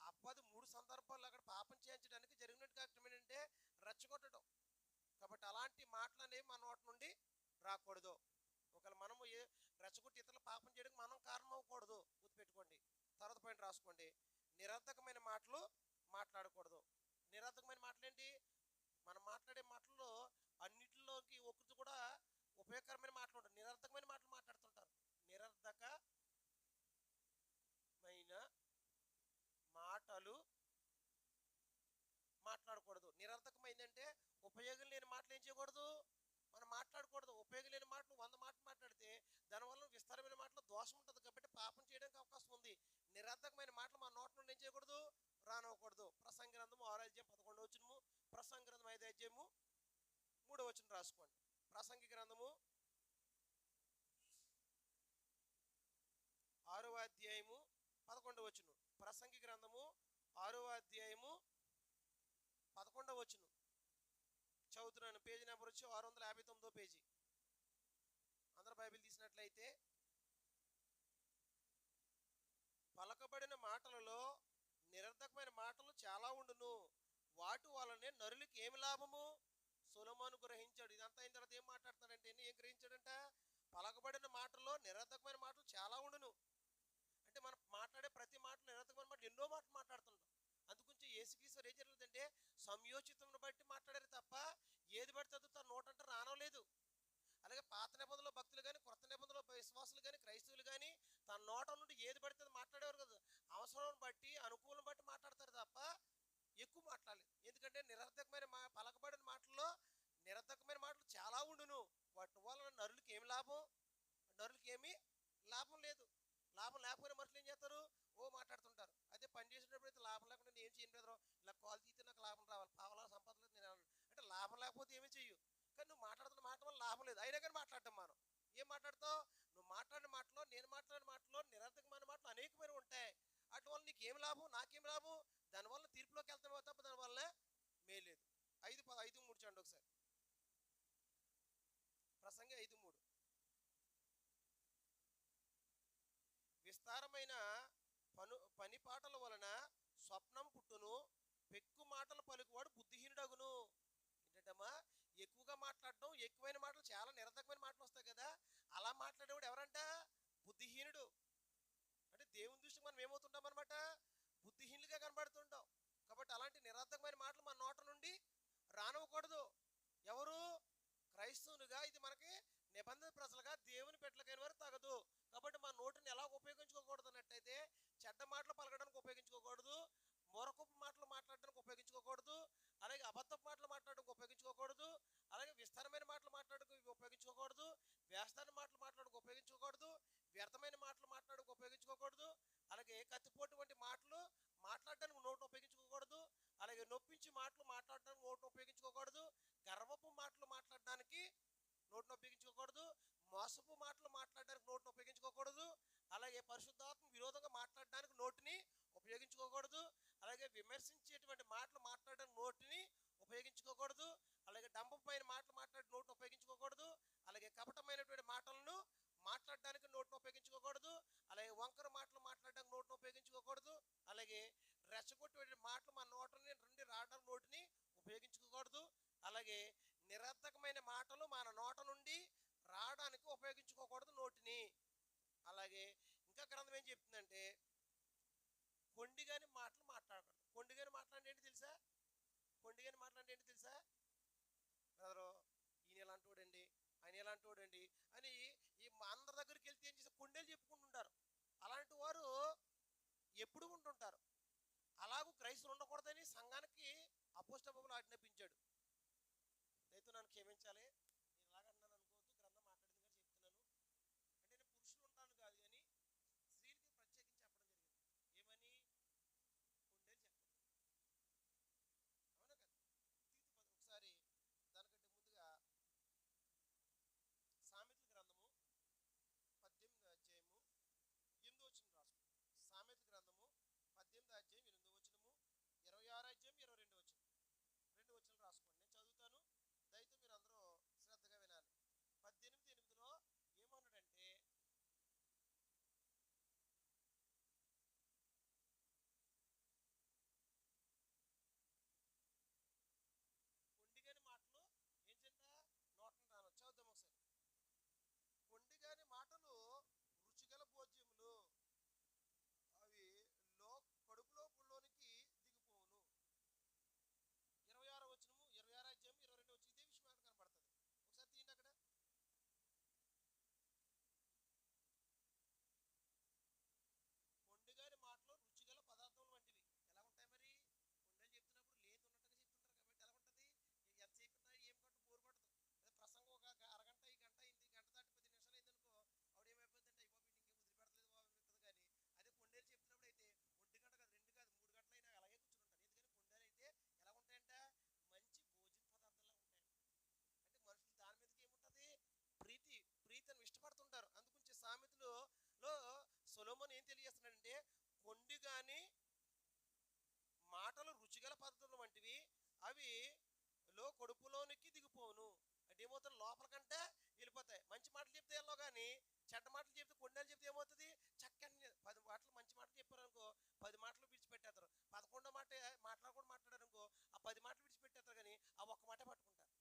అబ్బాది 3 సందర్భాల్లో అక్కడ పాపం చేయించడానికి జరిగినట్టు కారణం ఏంటంటే రెచ్చగొట్టడం. కాబట్టి అలాంటి మాటలు అనేవి మన నోటి నుండి రాకూడదు. ఒకవేళ మనము రెచ్చగొట్టి ఇతరులు పాపం చేయడానికి మనం కారణం అవ్వకూడదు. గుర్తుపెట్టుకోండి. తర్వాత పాయింట్ రాసుకోండి. నిరర్థకమైన మాటలు మాట్లాడకూడదు. నిరర్థకమైన మాటలు ఏంటి? మనం మాట్లాడే మాటల్లో అన్నిటిలోకి ఒకటి కూడా ఉపయోగకరమైన మాటలు ఉంటాయి. నిరర్థకమైన మాటలు మాట్లాడుతుంటారు. నిరర్థకమైన మాటలు మాట్లాడకూడదు. నిరర్థకమైందంటే ఉపయోగం లేని మాటలు ఏం చేయకూడదు, మనం మాట్లాడకూడదు. ఉపయోగం లేని మాటలు 100 మాటలు మాట్లాడితే దానివల్ల విస్తారమైన మాటలు దోషం ఉంటుంది. కాబట్టి పాపం చేయడానికి అవకాశం ఉంది. నిరర్థకమైన మాటలు మన నోటి నుండి ఏం చేయకూడదు, రానివ్వకూడదు. ప్రసంగి గ్రంథము 6 అధ్యాయం 11 ప్రసంగి గ్రంథం 5 అధ్యాయం 3 రాసుకోండి. ప్రసంగి గ్రంథము 6 అధ్యాయం 11. ప్రసంగి గ్రంథము 6 అధ్యాయం 11 చదువుతున్నాను. పేజీ నెంబర్ వచ్చి 659 పేజీ. అందరూ బైబిల్ తీసినట్లయితే, పలకబడిన మాటలలో నిరర్థకమైన మాటలు చాలా ఉండును, వాటి వలనే నరులకి ఏమి లాభము? సొలొమోను గ్రహించాడు. ఇదంతా అయిన తర్వాత ఏం మాట్లాడతాడంటే, ఏం గ్రహించాడంట? పలకబడిన మాటల్లో నిరర్థకమైన మాటలు చాలా ఉండును. అంటే మనం మాట్లాడే ప్రతి మాటలు నిరర్థకమైన మాటలు ఎన్నో మాటలు మాట్లాడుతుంటాం. అందుగురించి యేసుక్రీస్తు ఏం జరుగుతుందంటే సంయోచితమును బట్టి మాట్లాడారు తప్ప ఏది బట్టి చదువుతా నోటంటే రానవలేదు. అలాగే పాత నిబంధనలో భక్తులు కానీ, కొత్త నిబంధనలో విశ్వాసులు కానీ, క్రైస్తవులు కానీ తన నోట నుండి ఏది పడితే మాట్లాడేవారు కదా. అవసరం బట్టి, అనుకూలం బట్టి మాట్లాడతారు తప్ప ఎక్కువ మాట్లాడలేదు. ఎందుకంటే నిరర్థకమైన పలకబడిన మాటల్లో నిరర్థకమైన మాటలు చాలా ఉండును, వాటి వల్ల నరులకి ఏమి లాభం? నరులకి ఏమి లాభం లేదు. లాభం లేకపోయినా మనుషులు ఏం చేస్తారు? మాట్లాడుతుంటారు. అదే పని చేసేటప్పుడు అయితే లాభం లేకుండా నేను ఏం చేయను బ్రదర్, ఇలా కాల్ తీస్తే నాకు లాభం రావాలి, పావలా సంపాదన లేదు నేను అంటే లాభం లేకపోతే ఏమీ చెయ్యు. కానీ నువ్వు మాట్లాడుతున్న మాట వల్ల లాభం లేదు, అయినా కానీ మాట్లాడటం మనం. ఏం మాట్లాడతావు? నువ్వు మాట్లాడిన మాటలో, నేను మాట్లాడిన మాటలో నిరర్థకమైన మాటలు అనేకమైన ఉంటాయి. వాటి వల్ల నీకు ఏం లాభం, నాకేం లాభం? దానివల్ల తీర్పులోకి వెళ్తాను తప్ప దానివల్ల మేలేదు. 5:3 చూడండి ఒకసారి. ప్రసంగి 5:3. విస్తారమైన పని పాటల వలన స్వప్నం పుట్టును, పెక్కు మాటలు పలుకువాడు బుద్ధిహీనుడగును. ఏంటంటమ్మా? ఎక్కువగా మాట్లాడడం, ఎక్కువైన మాటలు, చాలా నిరర్థకమైన మాటలు వస్తాయి కదా, అలా మాట్లాడేవాడు ఎవరంట? బుద్ధిహీనుడు. అంటే దేవుని దృష్టికి మనం ఏమవుతుంటాం అనమాట? బుద్ధిహీనులుగా కనబడుతుంటాం. కాబట్టి అలాంటి నిరర్థకమైన మాటలు మన నోట నుండి రానివ్వకూడదు. ఎవరు? క్రైస్తవులుగా, ఇది మనకి నిబంధన ప్రజలుగా, దేవుని పెట్టలకైన వారు తగదు. కాబట్టి మన నోటిని ఎలా ఉపయోగించుకోకూడదు అన్నట్టయితే, చెడ్డ మాటలు పలకడానికి ఉపయోగించుకోకూడదు, మూరకపు మాటలు మాట్లాడడానికి ఉపయోగించుకోకూడదు, అలాగే అబద్ధపు మాటలు మాట్లాడడానికి ఉపయోగించుకోకూడదు, అలాగే విస్తారమైన మాటలు మాట్లాడడానికి ఉపయోగించుకోకూడదు, వేస్తాన మాటలు మాట్లాడడానికి ఉపయోగించుకోకూడదు, వ్యర్థమైన మాటలు మాట్లాడడానికి ఉపయోగించుకోకూడదు, అలాగే కత్తిపోటు వంటి మాటలు మాట్లాడడానికి నోటును ఉపయోగించుకోకూడదు, అలాగే నొప్పించి మాటలు మాట్లాడడానికి నోటును ఉపయోగించుకోకూడదు, గర్వపు మాటలు మాట్లాడడానికి నోటును ఉపయోగించుకోకూడదు, మోసపు మాటలు మాట్లాడడానికి నోటును ఉపయోగించుకోకూడదు, అలాగే పరిశుద్ధాత్మ విరోధంగా మాట్లాడడానికి నోటిని ఉపయోగించుకోకూడదు, అలాగే విమర్శించేటువంటి మాటలు మాట్లాడడానికి నోటిని ఉపయోగించుకోకూడదు, అలాగే డంబమైన మాటలు మాట్లాడి నోటును ఉపయోగించుకోకూడదు, అలాగే కపటమైనటువంటి మాటలను మాట్లాడడానికి నోటును ఉపయోగించుకోకూడదు, అలాగే వంకర మాటలు మాట్లాడడానికి నోటును ఉపయోగించుకోకూడదు, అలాగే రెచ్చగొట్టే మాటలు మన నోట నుండి రావడానికి నోటిని ఉపయోగించుకోకూడదు, అలాగే నిరర్థకమైన మాటలు మన నోట నుండి రావడానికి అలాగే ఇంకా గ్రంథం ఏం చెప్తుందంటే కొండిగాని మాటలు మాట్లాడకూడదు. కొండిగాని మాట్లాడే ఏంటి తెలుసా? కొండిగాని మాట్లాడే ఏంటి తెలుసా? బ్రదరు ఈయన ఎలాంటి వాడండి, ఆయన ఎలాంటి వాడండి అని ఈ మా అందరి దగ్గరికి వెళ్తే ఏం చేస్తే కొండేలు చెప్పుకుంటుంటారు. అలాంటి వారు ఎప్పుడు ఉంటుంటారు. అలాగూ క్రైస్తవులు ఉండకూడదని సంఘానికి అపోస్తలులు ఆజ్ఞాపించాడు. దయతో నన్ను క్షమించాలి, నేను ఇలాగన్నాను అనుకోవద్దు, గ్రంథం మాట్లాడింది కానీ చెప్తున్నాను. అంటే నేను పురుషులు ఉంటాను కాదు కానీ స్త్రీలకి ప్రత్యేకించి చెప్పడం జరిగింది. ఏమని? కొండేలు చెప్పదు. అవునా కదా? ఒకసారి దానికంటే ముందుగా సామెతల గ్రంథము 18వ అధ్యాయము 8వ వచనం రాసుకోండి. సామెతల గ్రంథము 18వ అధ్యాయం 8వ వచనము, 26వ అధ్యాయం 22వ వచనం, 2 వచనాలు రాసుకోండి. నేను చదువుతాను, దయతో మీరు అందరూ శ్రద్ధగా వినాలి. 18:8లో ఏమన్నాడంటే, కొండిగాని మాటలు ఏం చెంట నోటను రాను. చదువుదాం ఒకసారి. కొండిగాని మాటలు రుచిగల భోజ్యములు, అవి కడుపులోనికి దిగిపోవును. 26వ వచనము, 26వ అధ్యాయం 22వ వచనం ఇదే విషయం అక్కడ కనబడుతుంది. ఒకసారి తీయండి అక్కడ. కొండిగాని మాటలు రుచిగల పదార్థములు వంటివి. ఎలా ఉంటాయి మరి? కొండలు చెప్తున్నప్పుడు లేదు ఉన్నట్టుగా చెప్తుంటారు కాబట్టి ఎలా ఉంటుంది? ఎంత చెప్పినా ఏం కొట్టు బోరు కొట్టదు. అదే ప్రసంగం ఒక అరగంట, ఈ గంట అయింది, గంట దాటి 10 నిమిషాలు అయింది అనుకో, ఆవిడ ఏమైపోతుందంటే అయిపోయి ఇంకేం వదిలిపెడతలేదు బాబు అనిపిస్తుంది. కానీ అదే కొండేలు చెప్తున్నప్పుడు అయితే 1 గంట కాదు, 2 కాదు, 3 గంటలైనా అలాగే కూర్చుంటారు. ఎందుకని కొండలు అయితే ఎలా ఉంటాయంట? మంచి భోజన పదార్థాలు ఉంటాయంట. అంటే మనుషులు దాని మీదకి ఏముంటది? ప్రీతిని ఇష్టపడుతుంటారు. అందుగురించి సామెతలో సొలొమోను ఏం తెలియజేస్తున్నాడంటే, కొండి గాని మాటలు రుచిగల పద్ధతులు వంటివి, అవి కడుపులోనికి దిగిపోను. అంటే ఏమవుతుంది? లోపల కంటే వెళ్ళిపోతాయి. మంచి మాటలు చెప్తే వెళ్ళో కానీ చెడ్డ మాటలు చెప్తే, కొండలు చెప్తే ఏమవుతుంది? చక్కని 10 మాటలు మంచి మాటలు చెప్పారు అనుకో, 10 మాటలు విడిచిపెట్టేస్తారు. 11వ మాట మాట్లాడారు అనుకో, ఆ 10 మాటలు విడిచిపెట్టేస్తారు కానీ ఆ ఒక్క మాట పట్టుకుంటారు.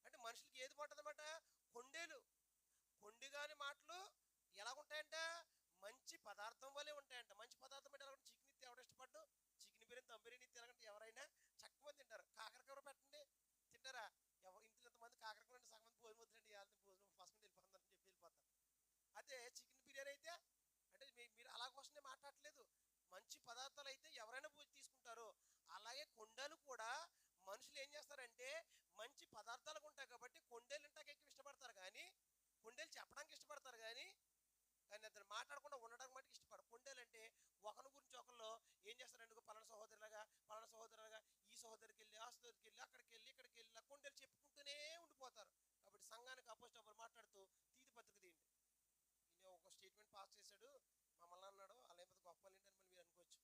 అంటే మనుషులకి ఏది పట్టదన్నమాట? కొండిగాని మాటలు ఎలాగుంటాయంట? మంచి పదార్థం వల్లే ఉంటాయంట. మంచి పదార్థం అంటే ఎలాగంటే, చికెన్ ఇస్తే ఎవరు ఇష్టపడ్డు? చికెన్ బిర్యానీ, దమ్ బిర్యానీ ఇస్తే ఎలాగంటే ఎవరైనా చక్కగా తింటారు. కాకరకాయ పెట్టండి, తింటారా? ఇంట్లో ఇంతమంది కాకరకాయ అంటే సగం మంది భోజనం వద్దండి, భోజనం ఫస్ట్ వెళ్ళిపోతుందని చెప్పి వెళ్ళిపోతారు. అదే చికెన్ బిర్యానీ అయితే అంటే మీరు అలాగోసమే మాట్లాడట్లేదు. మంచి పదార్థాలు అయితే ఎవరైనా తీసుకుంటారు. అలాగే కొండలు కూడా మనుషులు ఏం చేస్తారంటే మంచి పదార్థాలు ఉంటాయి కాబట్టి కొండలు ఇంటాకి ఎక్కువ ఇష్టపడతారు. కానీ కొండలు చెప్పడానికి ఇష్టపడతారు కానీ అతను మాట్లాడకుండా ఉండడానికి మటుకు ఇష్టపడరు. కొండలు అంటే ఒకరి గురించి ఒకళ్ళు ఏం చేస్తారంటే, పలానా సహోదరులాగా ఈ సహోదరికి వెళ్ళి, ఆ సహోదరికి వెళ్ళి, అక్కడికి వెళ్ళి, ఇక్కడికి వెళ్ళి కొండలు చెప్పుకుంటూనే ఉండిపోతారు. కాబట్టి సంఘానికి అపోస్తలులు మాట్లాడుతూ తీతు పత్రిక తీయండి. ఈయన ఒక స్టేట్మెంట్ పాస్ చేశాడు, మమ్మల్ని అన్నాడు, అలా ఏమైనా గొప్ప ఏంటని మళ్ళీ మీరు అనుకోవచ్చు.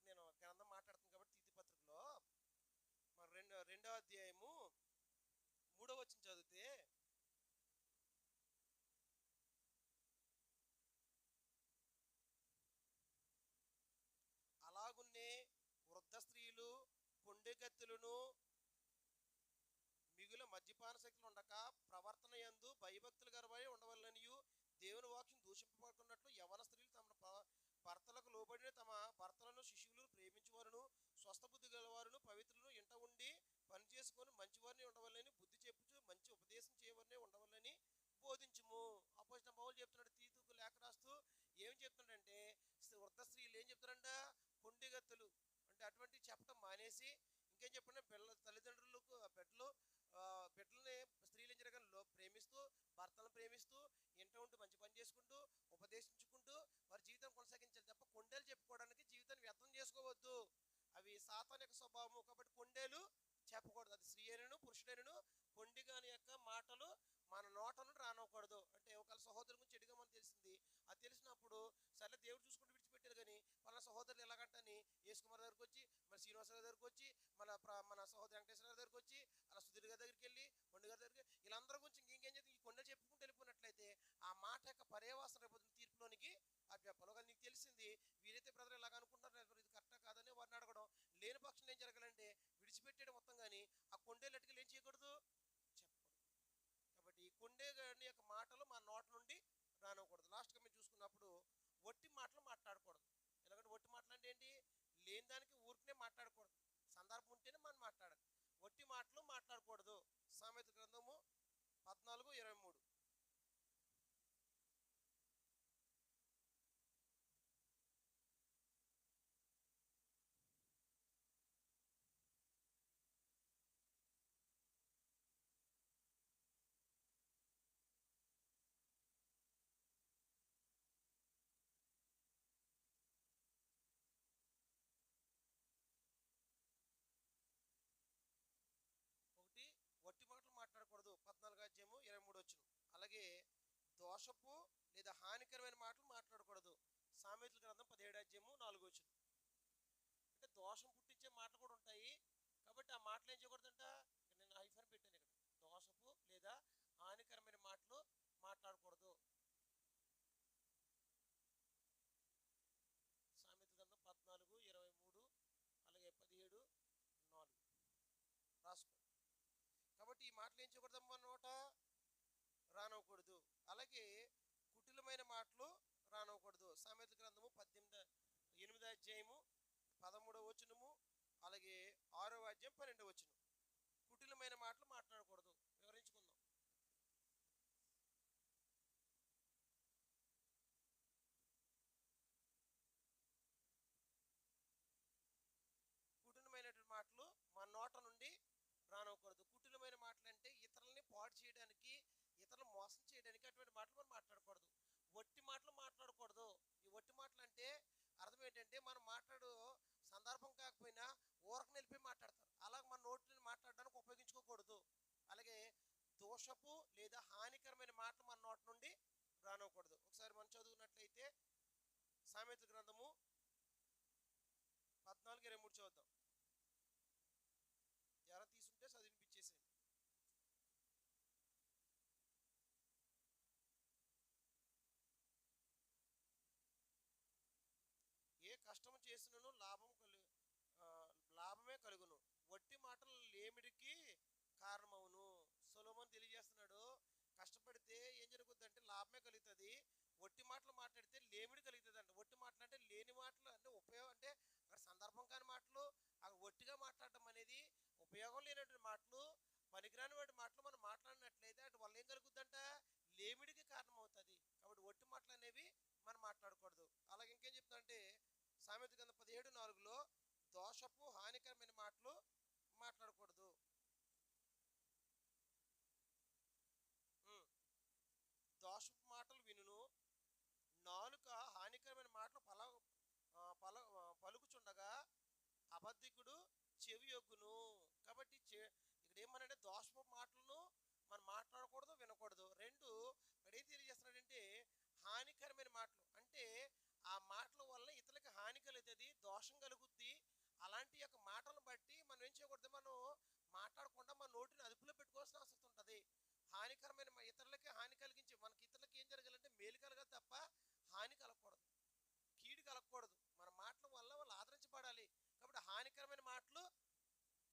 కాబట్టి నేను గ్రంథం మాట్లాడుతాను కాబట్టి తీతు పత్రికలో మన 2వ అధ్యాయము 3వ వచనం చదివితే, అలాగున్నే వృద్ధ స్త్రీలు కొండెగత్తులను మిగుల మద్యపాన శక్తులు ఉండక ప్రవర్తన యందు భయభక్తులు గలవై ఉండవలనియు, దేవుని వాక్యం దూషింపబడుతున్నట్లు యవన స్త్రీలు తమ భర్తలకు లోబడిన తమ భర్తలను శిశువులను ప్రేమించువారును, స్వస్థ బుద్ధి గలవారును, పవిత్రులను ఇంట ఉండి పని చేసుకొని మంచివారిని ఉండవాలని బుద్ధి చెప్పుచు మంచి ఉపదేశం చేయవారిని ఉండవాలని బోధించుము. అపోస్తలుడు పౌలు చెప్తున్నాడు, తీతుకు లేఖ రాస్తూ ఏం చెప్తున్నాడంటే, వృద్ధ స్త్రీలు ఏం చెప్తారంట? కొండిగత్తులు అంటే అటువంటి చెప్పడం మానేసి ఇంకేం చెప్పండి, తల్లిదండ్రులకు బిడ్డలని స్త్రీలు ఏం జరగని ప్రేమిస్తూ, భర్తలను ప్రేమిస్తూ, ఇంట ఉంటూ మంచి పని చేసుకుంటూ, ఉపదేశించుకుంటూ వారి జీవితం కొనసాగించాలి తప్ప కొండేలు చెప్పుకోవడానికి జీవితాన్ని వ్యర్థం చేసుకోవద్దు. అవి సాతాను యొక్క స్వభావము. కాబట్టి కొండేలు చెప్పకూడదు. అది స్త్రీ అయినను పురుషుడైనను కొండిగాని యొక్క మాటలు మన నోటను రానకూడదు. అంటే ఒకళ్ళ సహోదరు గురించి చెడుగా మనకు తెలిసింది, అది తెలిసినప్పుడు సరే దేవుడు చూసుకుంటూ విడిచిపెట్టారు. కానీ మన సహోదరులు ఎలాగంటని యేసుకుమార్ దగ్గరికి వచ్చి, మన శ్రీనివాసరావు దగ్గరికి వచ్చి, మన సహోదరు వెంకటేశ్వర గారి దగ్గరికి వచ్చి, అలా సుధీర్ గారి దగ్గరికి వెళ్ళి, కొండ గారి దగ్గరికి, వీళ్ళందరి గురించి ఇంకేం చేస్తే ఈ కొండలు చెప్పుకుంటూ వెళ్ళిపోయినట్లయితే ఆ మాట యొక్క పర్యవసనం రేపు తీర్పులోనికి చెప్పాలి. ఒకవేళ నీకు తెలిసింది వీరైతే బ్రదర్ ఇలాగ అనుకుంటున్నారు, ఇది కరెక్టా కాదని వారిని అడగడం, లేని పక్షంలో ఏం జరగాలంటే విడిచిపెట్టేయడం మొత్తం. కానీ ఆ కొండేలు అటుకలు ఏం చేయకూడదు? చెప్పకూడదు. కాబట్టి ఈ కొండే గారి యొక్క మాటలు మా నోట నుండి రానకూడదు. లాస్ట్ జాగ్రత్తగా మేము చూసుకున్నప్పుడు ఒట్టి మాటలు మాట్లాడకూడదు. ఎందుకంటే ఒట్టి మాటలు అంటే ఏంటి? లేని దానికి ఊరికనే మాట్లాడకూడదు. సందర్భం ఉంటేనే మనం మాట్లాడాలి. ఒట్టి మాటలు మాట్లాడకూడదు. సామెత గ్రంథము 14:23. ఒకటి, వట్టి మాటలు మాట్లాడకూడదు. 14:23. అలాగే దోషపు లేదా హానికరమైన మాటలు మాట్లాడకూడదు. సామెతల గ్రంథం 17:4. అంటే దోషం పుట్టించే మాటలు కూడా ఉంటాయి. కాబట్టి ఆ మాటలు ఏం చేయకూడదంట? ఇక్కడ నేను హైఫన్ పెట్టాను. ఇక్కడ దోషపు లేదా హానికరమైన మాటలు మాట్లాడకూడదు. సామెత గ్రంథం 14:23 అలాగే 17:4 రాసుకోండి. కాబట్టి ఈ మాటలు ఏం చేయకూడదమ్మా నోట రానవకూడదు. అలాగే కుటిలమైన మాటలు రానవకూడదు. సామెతల గ్రంథము 8వ అధ్యాయము 13వ అలాగే 6వ అధ్యాయం 12వ. కుటిలమైన మాటలు మాట్లాడకూడదు. వివరించుకుందాం. కుటిలమైనటువంటి మాటలు మన నోట నుండి రానవకూడదు. కుటిలమైన మాటలు అంటే ఇతరులని పాడు చేయడానికి, ఇతరులను మోసం చేయడానికి అటువంటి మాటలు మనం మాట్లాడకూడదు. వట్టి మాటలు మాట్లాడకూడదు. ఈ వట్టి మాటలు అంటే అర్థం ఏంటంటే మనం మాట్లాడు సందర్భం కాకపోయినా ఊరకు నిలిపి మాట్లాడతారు. అలాగే మన నోటిని మాట్లాడడానికి ఉపయోగించుకోకూడదు. అలాగే దోషపు లేదా హానికరమైన మాటలు మన నోటి నుండి రానవకూడదు. ఒకసారి మనం చదువుకున్నట్లయితే సామెతల గ్రంథము 14:23 చూద్దాం. ఎవరైనా తీసుంటే చదివినిపించేసేయండి. ఏ కష్టము చేసినను లాభమే కలుగును. వట్టి మాటలు లేమిడికి కారణమవును. సొలొమోను తెలియజేస్తున్నాడు, కష్టపడితే ఏం జరుగుద్దంటే లాభమే కలుగుతుంది. వట్టి మాటలు మాట్లాడితే లేమిడి కలుగుతుంది అంట. వట్టి మాటలు అంటే లేని మాటలు అంటే ఉపయోగం అంటే అక్కడ సందర్భం కాని మాటలు, అక్కడ ఒట్టిగా మాట్లాడటం అనేది ఉపయోగం లేనటువంటి మాటలు, పనికిరాని వాటి మాటలు మనం మాట్లాడినట్లయితే అటు వల్ల ఏం కలుగుద్దంట? లేమిడికి కారణం అవుతుంది. కాబట్టి ఒట్టి మాటలు అనేవి మనం మాట్లాడకూడదు. అలాగే ఇంకేం చెప్తానంటే సామెత గ్రంథం 17:4 దోషపు హానికరమైన మాటలు మాట్లాడకూడదు. దోషపు మాటలు వినును, నాలుక హానికరమైన మాటలు పలుకుచుండగా అబద్ధికుడు చెవి యొగ్గును. కాబట్టి ఇక్కడ ఏమనంటే దోషపు మాటలను మనం మాట్లాడకూడదు, వినకూడదు. రెండు ఇక్కడ ఏం తెలియజేస్తున్నాడంటే హానికరమైన మాటలు అంటే ఆ మాటల వల్ల ఇతరులకి హాని కలుగుతుంది, దోషం కలుగుద్ది. అలాంటి యొక్క మాటలను బట్టి మనం ఏం చేయకూడదు? మనం మాట్లాడకుండా మన నోటిని అదుపులో పెట్టుకోవాల్సిన అవసరం ఉంటుంది. హానికరమైన ఇతరులకి హాని కలిగించి మనకి ఇతరులకి ఏం జరగాలంటే మేలు కలగాలి తప్ప హాని కలగకూడదు, కీడు కలగకూడదు. మన మాటల వల్ల వాళ్ళు ఆదరించబడాలి. కాబట్టి హానికరమైన మాటలు,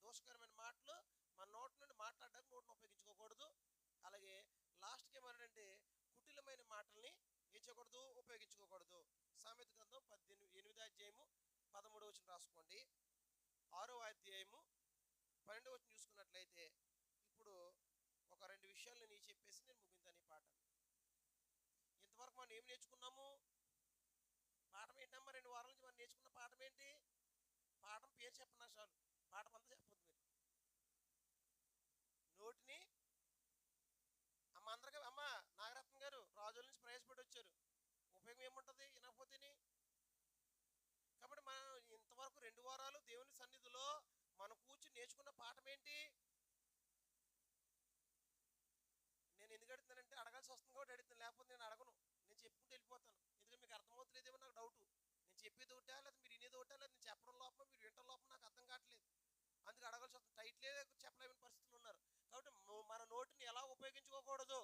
దోషకరమైన మాటలు మన నోటి నుండి మాట్లాడడానికి నోటిని ఉపయోగించుకోకూడదు. అలాగే లాస్ట్కి ఏమన్నాడంటే కుటిలమైన మాటల్ని ఏం చేయకూడదు? ఉపయోగించుకోకూడదు. సామెత గ్రంథం 8వ అధ్యాయము 13వ రాసుకోండి. 6వ అధ్యాయము 12వ చూసుకున్నట్లయితే ఇప్పుడు ఒక రెండు విషయాలు నేను చెప్పేసి నేను ముగింతాను ఈ పాఠాన్ని. ఇంతవరకు మనం ఏం నేర్చుకున్నాము? పాఠం ఏంటమ్మా? 2 వారాల నుంచి మనం నేర్చుకున్న పాఠం ఏంటి? పాఠం పేరు చెప్పన్నా చాలు, పాఠం అంతా చెప్పొద్దు మీరు. నోటిని అమ్మ అందరికీ అమ్మ నాగరత్న గారు రాజుల నుంచి ప్రవేశపెట్టి వచ్చారు, ఉపయోగం ఏముంటుంది వినకపోతేని? కాబట్టి మనం ఇంతవరకు 2 వారాలు దేవుని సన్నిధిలో మనం కూర్చుని నేర్చుకున్న పాఠం ఏంటి? నేను ఎందుకు అడుగుతున్నానంటే అడగాల్సి వస్తుంది కాబట్టి అడుగుతాను, లేకపోతే నేను అడగను. నేను చెప్పుకుంటూ వెళ్ళిపోతాను. ఎందుకంటే మీకు అర్థమవుతలేదేమో నాకు డౌట్. నేను చెప్పేది ఒకటా లేదా మీరు వినేది ఒకటా లేదా నేను చెప్పడం లోపల మీరు వినటం లోపల నాకు అర్థం కావట్లేదు. అందుకు అడగాల్సి వస్తుంది. టైట్లే చెప్పలేని పరిస్థితులు ఉన్నారు. కాబట్టి మన నోటిని ఎలా ఉపయోగించుకోకూడదు?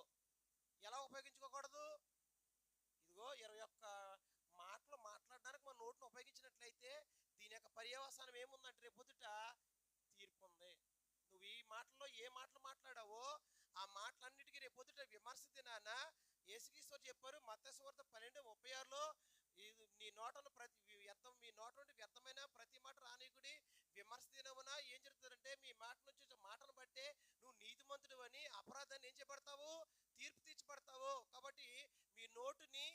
ఇదిగో 21 మాటలు మాట్లాడడానికి మన నోటిని ఉపయోగించినట్లయితే దీని యొక్క పర్యవసానం ఏముందంటే రేపు పొద్దుట తీర్పు ఉంది. నువ్వు ఈ మాటల్లో ఏ మాటలు మాట్లాడావో ఆ మాటలన్నిటికీ రేపు పొద్దుట విమర్శ దినాన యేసుక్రీస్తు చెప్పారు. మత్తయి సువార్త విమర్శ దినమున ఏం జరుగుతుందంటే మీ మాట నుంచి వచ్చే మాటను బట్టే నువ్వు నీతిమంతుడు అని అపరాధాన్ని ఏం చేయబడతావు, తీర్పు తీర్చబడతావు. కాబట్టి మీ నోటిని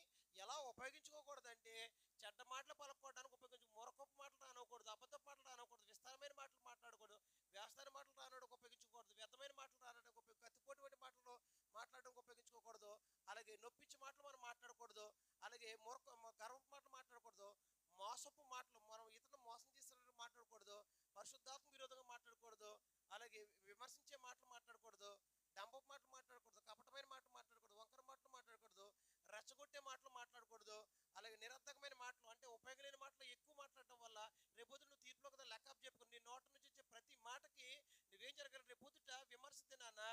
ఎలా ఉపయోగించుకోకూడదంటే చెడ్డ మాటలు పలకూడడానికి మొరకొప్పు మాటలు రానకూడదు, అబద్ధపు మాటలు రానకూడదు, విస్తారమైన మాటలు మాట్లాడకూడదు, వ్యవస్థాన మాటలు రానడానికి ఉపయోగించకూడదు, వ్యర్థమైన మాటలు రానడానికి కత్తిపోటు వంటి మాటలు మాట్లాడడానికి ఉపయోగించుకోకూడదు. అలాగే నొప్పించి మాటలు మనం మాట్లాడకూడదు. అలాగే గర్వపు మాటలు మాట్లాడకూడదు. మోసపు మాటలు, మనం ఇతరులు మోసం చేసినట్టు మాట్లాడకూడదు. పరిశుద్ధాత్మ విరోధంగా మాట్లాడకూడదు. అలాగే విమర్శించే మాటలు మాట్లాడకూడదు. డంబపు మాటలు మాట్లాడకూడదు. కపటమైన మాటలు మాట్లాడకూడదు. వంకర మాటలు మాట్లాడకూడదు. రెచ్చగొట్టే మాటలు మాట్లాడకూడదు. అలాగే నిరర్థకమైన మాటలు, అంటే ఉపయోగం లేని మాటలు ఎక్కువ మాట్లాడటం వల్ల రేపొద్దు నువ్వు తీర్పులో కదా లెక్కప్ చెప్పుకుని నీ నోట నుంచి వచ్చే ప్రతి మాటకి నువ్వేం జరగాలి, రేపొద్దుట విమర్శిస్తే నాన్న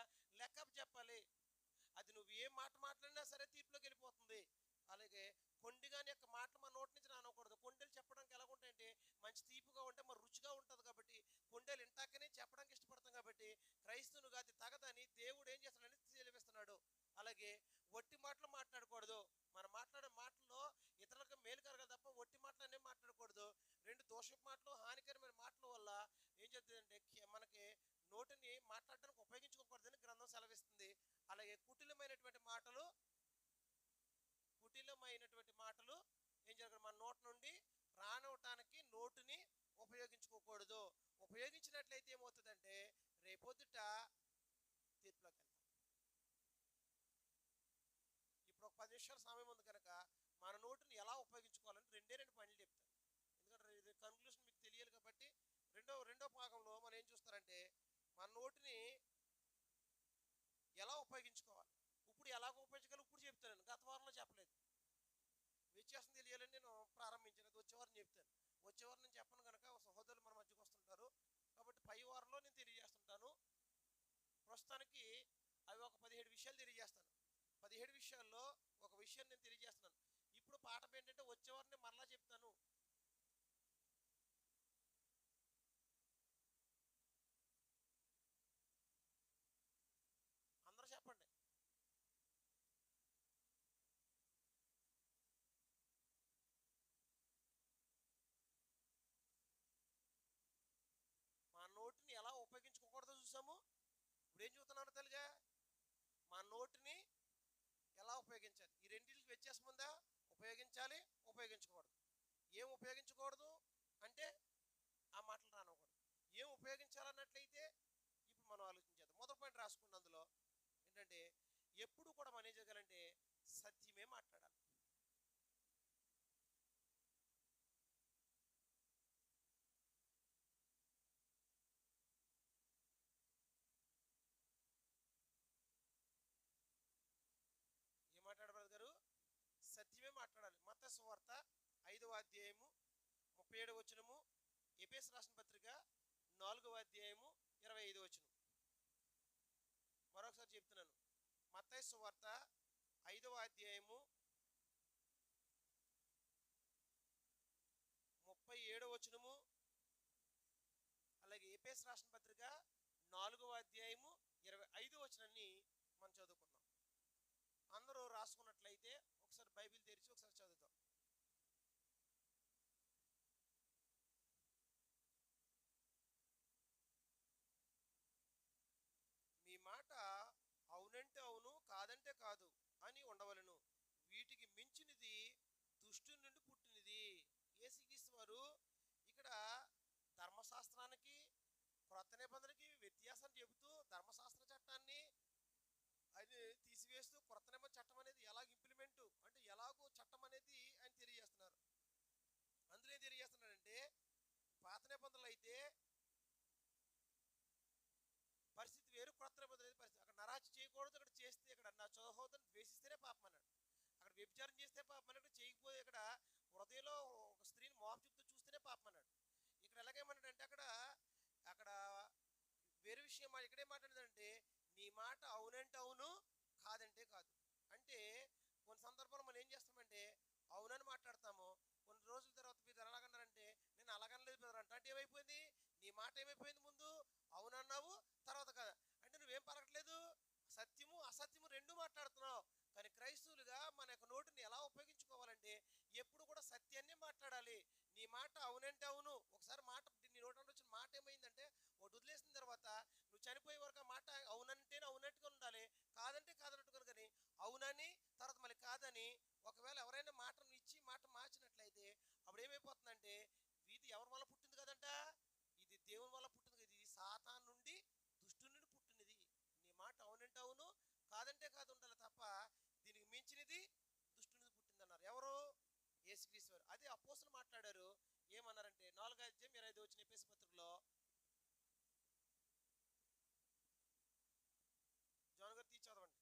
లెక్కప్ చెప్పాలి. అది నువ్వు ఏ మాట మాట్లాడినా సరే తీర్పులోకి వెళ్ళిపోతుంది. అలాగే కొండిగాని యొక్క మాటలు మన నోటి నుంచి రానకూడదు. కొండలు చెప్పడానికి ఎలా ఉంటాయంటే మంచి తీపుగా ఉంటే మరి రుచిగా ఉంటుంది. కాబట్టి కొండలు ఇంటాకనే చెప్పడానికి ఇష్టపడతాం. కాబట్టి క్రైస్తవునిగా అది తగదని దేవుడు ఏం చేస్తాడని తెలిపిస్తున్నాడు. అలాగే వట్టి మాటలు మాట్లాడకూడదు. మనం మాట్లాడే మాటల్లో ఇతరులకు మేలు కలగాలి తప్ప వట్టి మాటలు అనేవి మాట్లాడకూడదు. రెండు దోషపు మాటలు, హానికరమైన మాటల వల్ల ఏం జరుగుతుందంటే మనకి నోటిని మాట్లాడడానికి ఉపయోగించుకోకూడదని గ్రంథం సెలవిస్తుంది. అలాగే కుటిలమైనటువంటి మాటలు ఏం జరగదు, మన నోటి నుండి రానవటానికి నోటిని ఉపయోగించుకోకూడదు. ఉపయోగించినట్లయితే ఏమవుతుందంటే రేపొద్దుట తీర్పులోకి వెళ్తాం. ఇప్పుడు ఒక 10 నిమిషాల సమయం ఉంది కనుక మన నోటిని ఎలా ఉపయోగించుకోవాలని రెండు పనులు చెప్తాను. ఎందుకంటే ఇది కన్క్లూషన్ మీకు తెలియాలి. కాబట్టి రెండో భాగంలో మనం ఏం చూస్తారంటే మన నోటిని ఎలా ఉపయోగించుకోవాలి. ఇప్పుడు ఎలాగ ఉపయోగించుకోవాలి ఇప్పుడు చెప్తాను. గత వారంలో చెప్పలేదు. వ్యత్యాసం తెలియాలని నేను ప్రారంభించినది వచ్చే వారం చెప్తాను. వచ్చే వారం నేను చెప్పను కనుక సహోదరులు మన మధ్యకు వస్తుంటారు. కాబట్టి పై వారంలో నేను తెలియజేస్తుంటాను. ప్రస్తుతానికి అవి ఒక 17 విషయాలు తెలియజేస్తాను. 17 విషయాల్లో ఒక విషయం నేను తెలియజేస్తున్నాను. ఇప్పుడు పాఠం ఏంటంటే వచ్చే వారం నేను మరలా చెప్తాను. అందరూ చెప్పండి. మా నోటిని ఎలా ఉపయోగించుకోకూడదో చూసాము. ఇప్పుడు ఏం చూస్తున్నాను తెలుగా, మా నోటిని ఎలా ఉపయోగించాలి. ఈ రెండింటికి వ్యత్యాసం ఉందా? ఉపయోగించాలి, ఉపయోగించకూడదు. ఏం ఉపయోగించకూడదు అంటే ఆ మాటలు రానకూడదు. ఏం ఉపయోగించాలన్నట్లయితే ఇప్పుడు మనం ఆలోచించేద్దాం. మొదటి పాయింట్ రాసుకున్న అందులో ఏంటంటే ఎప్పుడు కూడా మనం ఏం చేయగలంటే సత్యమే మాట్లాడాలి. ఏం మాట్లాడబడదు గారు? సత్యమే మాట్లాడాలి. మత్తయి సువార్త 5వ అధ్యాయము 37వ వచనము, ఎఫెసీయులకు రాసిన పత్రిక 4వ అధ్యాయము 25వ వచనం. మరొకసారి చెప్తున్నాను. మత్తయి సువార్త 5వ అధ్యాయము 37వ వచనము, అలాగే ఎఫెసీయులకు రాసిన పత్రిక 4వ అధ్యాయము 25వ వచనాన్ని మనం చదువుకుందాం. అందరూ రాసుకున్నట్లయితే ఒకసారి బైబిల్ తెరిచి ఒకసారి చదువుతాం. మీ మాట అవునంటే అవును, కాదంటే కాదు అని ఉండవలను. వీటికి మించినది దుష్టుని నుండి పుట్టినది. యేసుక్రీస్తు వారు ఇక్కడ ధర్మశాస్త్రానికి క్రొత్త నిబంధనకి వ్యత్యాసం చెబుతూ ధర్మశాస్త్ర చట్టాన్ని ఆయన తీసివేస్తూ కొత్త నిబంధన చట్టం అనేది ఎలాగ ఇంప్లిమెంట్ అంటే ఎలాగో చట్టం అనేది ఆయన తెలియజేస్తున్నారు. అందులో ఏం తెలియజేస్తున్నాడంటే పాత నిబంధనలు అయితే పరిస్థితి వేరు, కొత్త నిబంధన అనేది పరిస్థితి. అక్కడ నరాచి చేయకూడదు, అక్కడ చేస్తే ఇక్కడ నా సహోదరుని ద్వేషిస్తేనే పాపం అన్నాడు. అక్కడ వ్యభిచారం చేస్తే పాపం అన్నాడు. చేయకపోతే ఇక్కడ హృదయంలో ఒక స్త్రీని మోహం చూపుతూ చూస్తేనే పాపం అన్నాడు. ఇక్కడ ఎలాగేమన్నాడంటే అక్కడ అక్కడ వేరే విషయం ఇక్కడే మాట్లాడేదంటే నీ మాట అవునంటే అవును, కాదంటే కాదు. అంటే కొన్ని సందర్భాల్లో మనం ఏం చేస్తామంటే అవునని మాట్లాడతాము. కొన్ని రోజుల తర్వాత మీరు ఎలాగన్నారంటే నేను అలాగనలేదు బ్రదర్ అంటే ఏమైపోయింది, నీ మాట ఏమైపోయింది, ముందు అవునన్నావు తర్వాత కదా అంటే నువ్వేం పలకట్లేదు, సత్యము అసత్యము రెండు మాట్లాడుతున్నావు. కానీ క్రైస్తవులుగా మన యొక్క నోటిని ఎలా ఉపయోగించుకోవాలంటే ఎప్పుడు కూడా సత్యాన్నే మాట్లాడాలి. నీ మాట అవునంటే అవును, ఒకసారి మాట నీ నోటి వచ్చిన మాట అప్పుడు ఏమైపోతుందంటే ఇది ఎవరి వల్ల పుట్టింది కదంట, ఇది దేవుని వల్ల పుట్టింది కదా, ఇది సాతాను నుండి దుష్టు నుండి పుట్టినది. నీ మాట అవునంటే అవును, కాదంటే కాదు ఉండాలి తప్ప దీనికి మించినది దుష్టు నుండి పుట్టింది అన్నారు. ఎవరు? యేసుక్రీస్తు వారు. అదే అపోస్తులు మాట్లాడారు. ఏమన్నారంటే 4:25 వచ్చిన ఎఫెసీ పత్రికలో, జాన్ గారు తీసి చదవండి.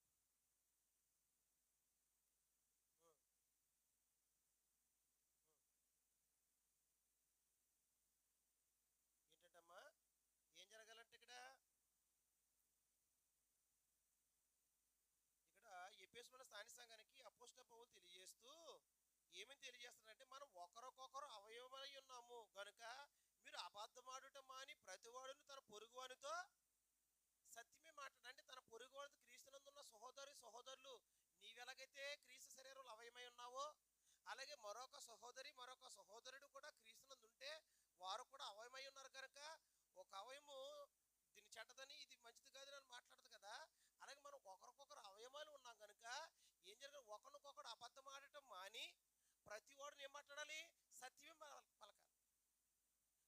ఏంటంటమ్మా ఏం జరగాలంటే ఇక్కడ ఎఫెసులో స్థానిక సంఘానికి అపోస్తలుడైన పౌలు తెలియజేస్తూ ఏమని తెలియజేస్తున్నారంటే, మనం ఒకరికొకరు అవయవమై ఉన్నాము గనుక మీరు అబద్ధమాడుట మాని ప్రతివాడును తన పొరుగువానితో సత్యమే మాట్లాడు. అంటే తన పొరుగువానితో క్రీస్తునందున్న సహోదరులు నీవెలాగైతే క్రీస్తు శరీరంలో అవయమై ఉన్నావో, అలాగే మరొక సహోదరుడు కూడా క్రీస్తునందు ఉంటే వారు కూడా అవయమై ఉన్నారు కనుక, ఒక అవయము దీన్ని చెడ్డదని ఇది మంచిది కాదు అని మాట్లాడదు కదా, అలాగే మనం ఒకరికొకరు అవయవాలు ఉన్నాం కనుక ఏం జరగాలి, ఒకరికొకరు అబద్ధం ఆడటం మాని ప్రతి వాడిని ఏం మాట్లాడాలి, సత్యమే పలకాలి.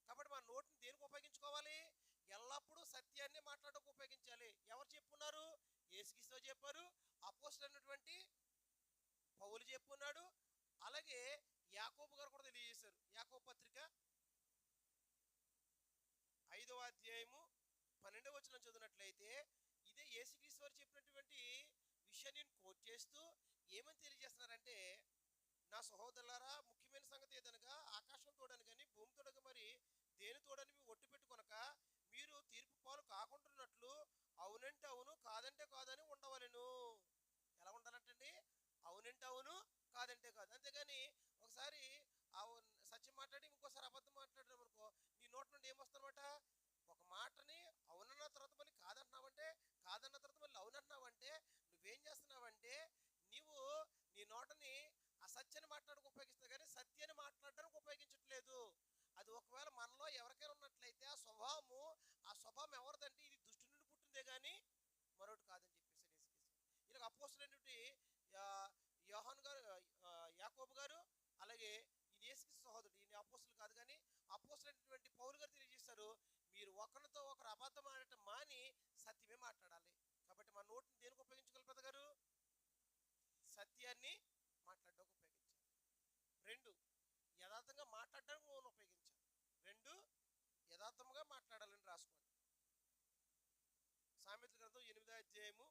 కాబట్టి మన నోటిని దేనికి ఉపయోగించుకోవాలి, ఎల్లప్పుడూ సత్యాన్ని మాట్లాడడానికి ఉపయోగించాలి. ఎవరు చెప్పున్నారు? యేసుక్రీస్తు చెప్పారు, అపోస్తలుడైనటువంటి పౌలు చెప్పున్నాడు, అలాగే యాకోబు గారు కూడా తెలియజేశారు. యాకోబు పత్రిక 5:12 చదివినట్లయితే ఇదే యేసుక్రీస్తు వారు చెప్పినటువంటి విషయాన్ని నేను కోట్ చేస్తూ ఏమని తెలియజేస్తున్నారంటే, నా సహోదరులారా, ముఖ్యమైన సంగతి ఏదనగా ఆకాశం తోడని కానీ భూమి తోడగా మరి దేని తోడని మీ ఒట్టు పెట్టుకొనక మీరు తీర్పు పాలు కాకుంటున్నట్లు అవునంటే అవును, కాదంటే కాదని ఉండవలెను. ఎలా ఉండాలంటండి? అవునంటే అవును, కాదంటే కాదు. అంతేగాని ఒకసారి సత్యం మాట్లాడి ఇంకోసారి అబద్ధం మాట్లాడడం అనుకో, నీ నోటి నుండి ఏమొస్తుందన్నమాట, ఒక మాటని అవునన్న తర్వాత మళ్ళీ కాదంటున్నావంటే, కాదన్న తర్వాత మళ్ళీ అవునంటున్నావంటే నువ్వేం చేస్తున్నావంటే నీవు నీ నోటని అసత్యాన్ని మాట్లాడడానికి ఉపయోగిస్తావు కానీ సత్యాన్ని మాట్లాడడానికి ఉపయోగించట్లేదు. అది ఒకవేళ మనలో ఎవరికైనా ఉన్నట్లయితే ఆ స్వభావం ఎవరిదంటే ఇది దుష్టు నుండి పుట్టిందే కానీ మరొకటి కాదని చెప్పేసి ఇలా అపోస్తలుడైనటువంటి యోహాను గారు, యాకోబు గారు, అలాగే ఈ యేసుక్రీస్తు సహోదరుడు, ఈయన అపోస్తలు కాదు కానీ అపోస్తలుడైనటువంటి పౌలు గారు తెలియజేశారు, మీరు ఒకరితో ఒకరు అబద్ధం ఆడటం మాని సత్యమే మాట్లాడాలి. కాబట్టి మన నోటిని దేనికి ఉపయోగించగల పెద్ద గారు? సత్యాన్ని మాట్లాడడానికి ఉపయోగించాలి. 2, యథార్థంగా మాట్లాడడానికి మనం ఉపయోగించాలి. 2, యథార్థముగా మాట్లాడాలని రాసుకోండి. సామెతల గ్రంథం 8:6,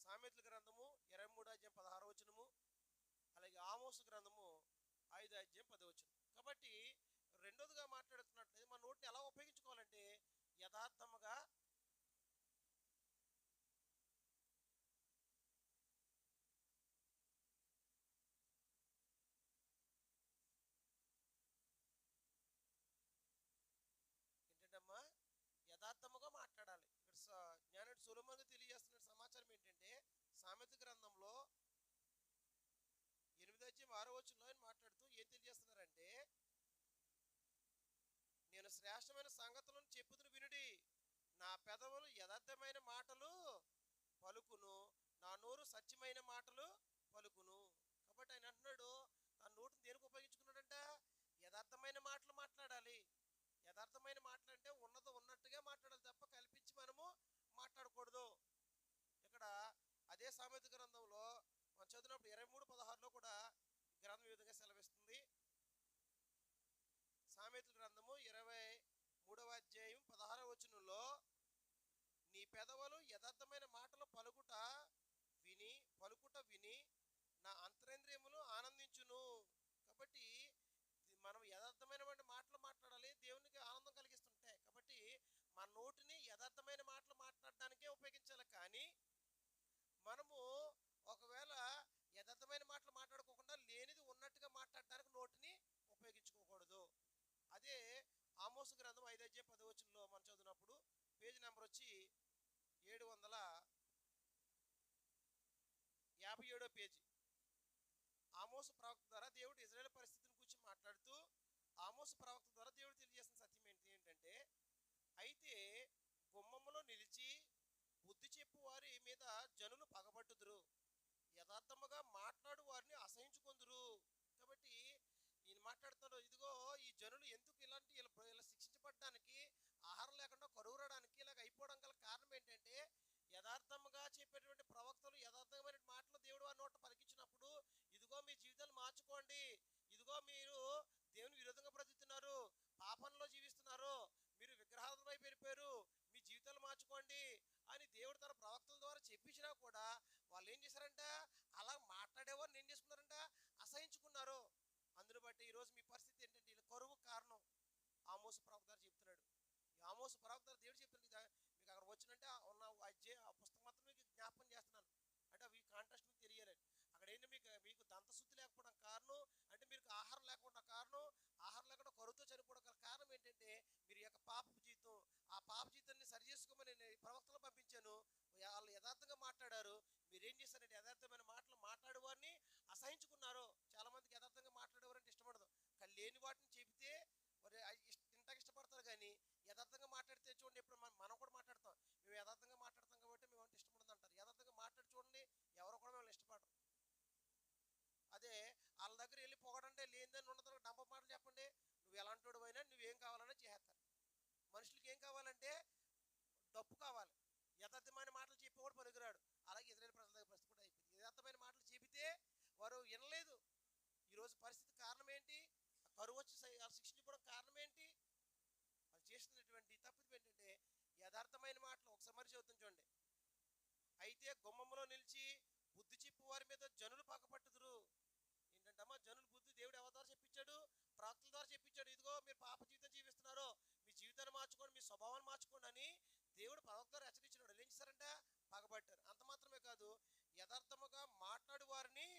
సామెతల గ్రంథము 23:16, అలాగే ఆమోసు గ్రంథము 5:10. కాబట్టి రెండోదిగా మాట్లాడుతున్నట్లయితే మన నోటిని ఎలా ఉపయోగించుకోవాలంటే యథార్థముగా, ఏంటంటమ్మా, యథార్థముగా మాట్లాడాలి. ఇక్కడ జ్ఞానుడు సొలొమోను తెలియజేస్తున్న సమాచారం ఏంటంటే, సామెతల గ్రంథంలో 8:6 ఆయన మాట్లాడుతూ ఏం తెలియజేస్తున్నారంటే, నేను శ్రేష్టమైన సంగతులను చెప్పుదును వినుడి, నా పెదవులు యథార్థమైన మాటలు పలుకును, నా నోరు సత్యమైన మాటలు పలుకును. కాబట్టి ఆయన అంటున్నాడు, తన నోటిని దేనికి ఉపయోగించుకున్నాడంట, యథార్థమైన మాటలు మాట్లాడాలి. యథార్థమైన మాటలు అంటే ఉన్నది ఉన్నట్టుగా మాట్లాడాలి తప్ప కల్పించి మనము మాట్లాడకూడదు. ఇక్కడ అదే సామెత గ్రంథంలో మనం చదివినప్పుడు 23:16 కూడా గ్రంథం ఈ విధంగా సెలవిస్తుంది. సామెతల గ్రంథము 23:16 నీ పెదవులు యథార్థమైన మాటలు పలుకుట విని నా అంతరేంద్రియములు ఆనందించును. కాబట్టి మనం యథార్థమైన మాటలు మాట్లాడాలి, దేవునికి ఆనందం కలిగిస్తుంటాయి. కాబట్టి మన నోటిని యథార్థమైన మాటలు మాట్లాడడానికే ఉపయోగించాలి. కానీ మనము ఒకవేళ యథార్థమైన మాటలు మాట్లాడుకోకుండా లేనిది ఉన్నట్టుగా మాట్లాడడానికి నోటిని ఉపయోగించుకోకూడదు. అదే ఆమోసు గ్రంథం 5:10 మనం చదివినప్పుడు పేజీ నెంబర్ వచ్చి 757 పేజీ. ఆమోసు ప్రవక్త ద్వారా దేవుడు ఇజ్రాయేల్ పరిస్థితిని గురించి మాట్లాడుతూ, ఆమోసు ప్రవక్త ద్వారా దేవుడు తెలియజేసిన సత్యం ఏంటంటే, అయితే గుమ్మములో నిలిచి బుద్ధి చెప్పు వారి మీద జనులు పగబట్టుదురు, యథార్థముగా మాట్లాడు వారిని అసహించుకు మాట్లాడుతున్నాడు, ఇదిగో ఈ జనులు ఎందుకు ఇలాంటి ఇలా శిక్షించబడడానికి, ఆహారం లేకుండా కరువురడానికి ఇలాగ అయిపోవడం గల కారణం ఏంటంటే, యథార్థముగా చెప్పేటువంటి ప్రవక్తలు యథార్థమైన మాటలు దేవుడు వారి నోట పలికించినప్పుడు, ఇదిగో మీ జీవితాలు మార్చుకోండి, ఇదిగో మీరు దేవుని విరోధంగా బ్రతుకుతున్నారు, పాపంలో జీవిస్తున్నారు, మీరు విగ్రహాల వైపు వెళ్ళిపోయారు, మీ జీవితాలు మార్చుకోండి అని దేవుడు తన ప్రవక్తల ద్వారా చెప్పించినా కూడా వాళ్ళు ఏం చేశారంట, అలా మాట్లాడేవారు ఏం చేసుకున్నారంట, అసహించుకున్నారు. అందును బట్టి ఈరోజు మీ పరిస్థితి ఏంటంటే, ఇలా కరువు కారణం. ఆమోసు ప్రవక్త గారు చెప్తున్నాడు, ఈ ఆమోసు ప్రవక్త గారు దేవుడు చెప్తున్నాడు, మీకు అక్కడ వచ్చినంటే ఉన్న ఆ పుస్తకం మాత్రం మీకు జ్ఞాపకం చేస్తున్నాను అంటే అవి కాంట్రాస్ట్ మీకు తెలియాలని. అక్కడ ఏంటి, మీకు దంతశుద్ధి లేకపోవడం కారణం అంటే, మీకు ఆహారం లేకుండా కారణం, ఆహారం లేకుండా కరువుతో చనిపోవడం గల కారణం ఏంటంటే, మీరు యొక్క పాపపు జీవితం, ఆ పాప జీవితాన్ని సరి చేసుకోమని నేను ప్రవక్తలు పంపించాను, వాళ్ళు యథార్థంగా మాట్లాడారు. మీరేం చేశారంటే, యథార్థమైన మాటలు మాట్లాడేవారిని అసహించుకున్నారు. చాలా మందికి యథార్థంగా మాట్లాడేవారంటే ఇష్టపడదు, కానీ లేని వాటిని చెబితే మరి ఇంతకు ఇష్టపడతారు. కానీ యథార్థంగా మాట్లాడితే చూడండి, ఇప్పుడు మనం కూడా మాట్లాడతాం, మేము యథార్థంగా మాట్లాడతాం కాబట్టి మేము అంటే ఇష్టపడదు అంటారు. యథార్థంగా మాట్లాడి చూడండి, ఎవరు కూడా మేము ఇష్టపడరు. అదే వాళ్ళ దగ్గర వెళ్ళి పొగడంటే లేనిదని ఉన్నదని డంప మాటలు చెప్పండి, నువ్వు ఎలాంటి అయినా నువ్వేం కావాలన్నా చేస్తారు. మనుషులకి ఏం కావాలంటే డప్పు కావాలి, యథార్థమైన మాటలు చెప్పేవాడు పనికిరాడు. అలాగే ఇజ్రాయేల్ ప్రజల దగ్గర పరిస్థితి కూడా అయిపోయింది. యథార్థమైన మాటలు చెబితే వారు వినలేదు. ఈరోజు పరిస్థితి కారణం ఏంటి, కరువు వచ్చి శిక్షించుకోవడం కారణం ఏంటి, అది చేస్తున్నటువంటి తప్పిదం ఏంటంటే యథార్థమైన మాటలు. ఒకసారి మరి చదువుతాం చూడండి, అయితే గుమ్మంలో నిలిచి బుద్ధి చెప్పు వారి మీద జనులు పక్కపట్టుదురు. ఏంటంటమ్మా జనులు బుద్ధి దేవుడు ఎవరి ద్వారా చెప్పించాడు, ప్రవక్తల ద్వారా చెప్పించాడు. ఇదిగో మీరు పాప జీవితం జీవిస్తున్నారు, మీ జీవితాన్ని మార్చుకోండి, మీ స్వభావాన్ని మార్చుకోండి అని దేవుడు ప్రవక్త ద్వారా హెచ్చరించినాడు. ఏం చేశారంట, పగబట్టారు. అంత మాత్రమే కాదు, యథార్థముగా మాట్లాడు వారిని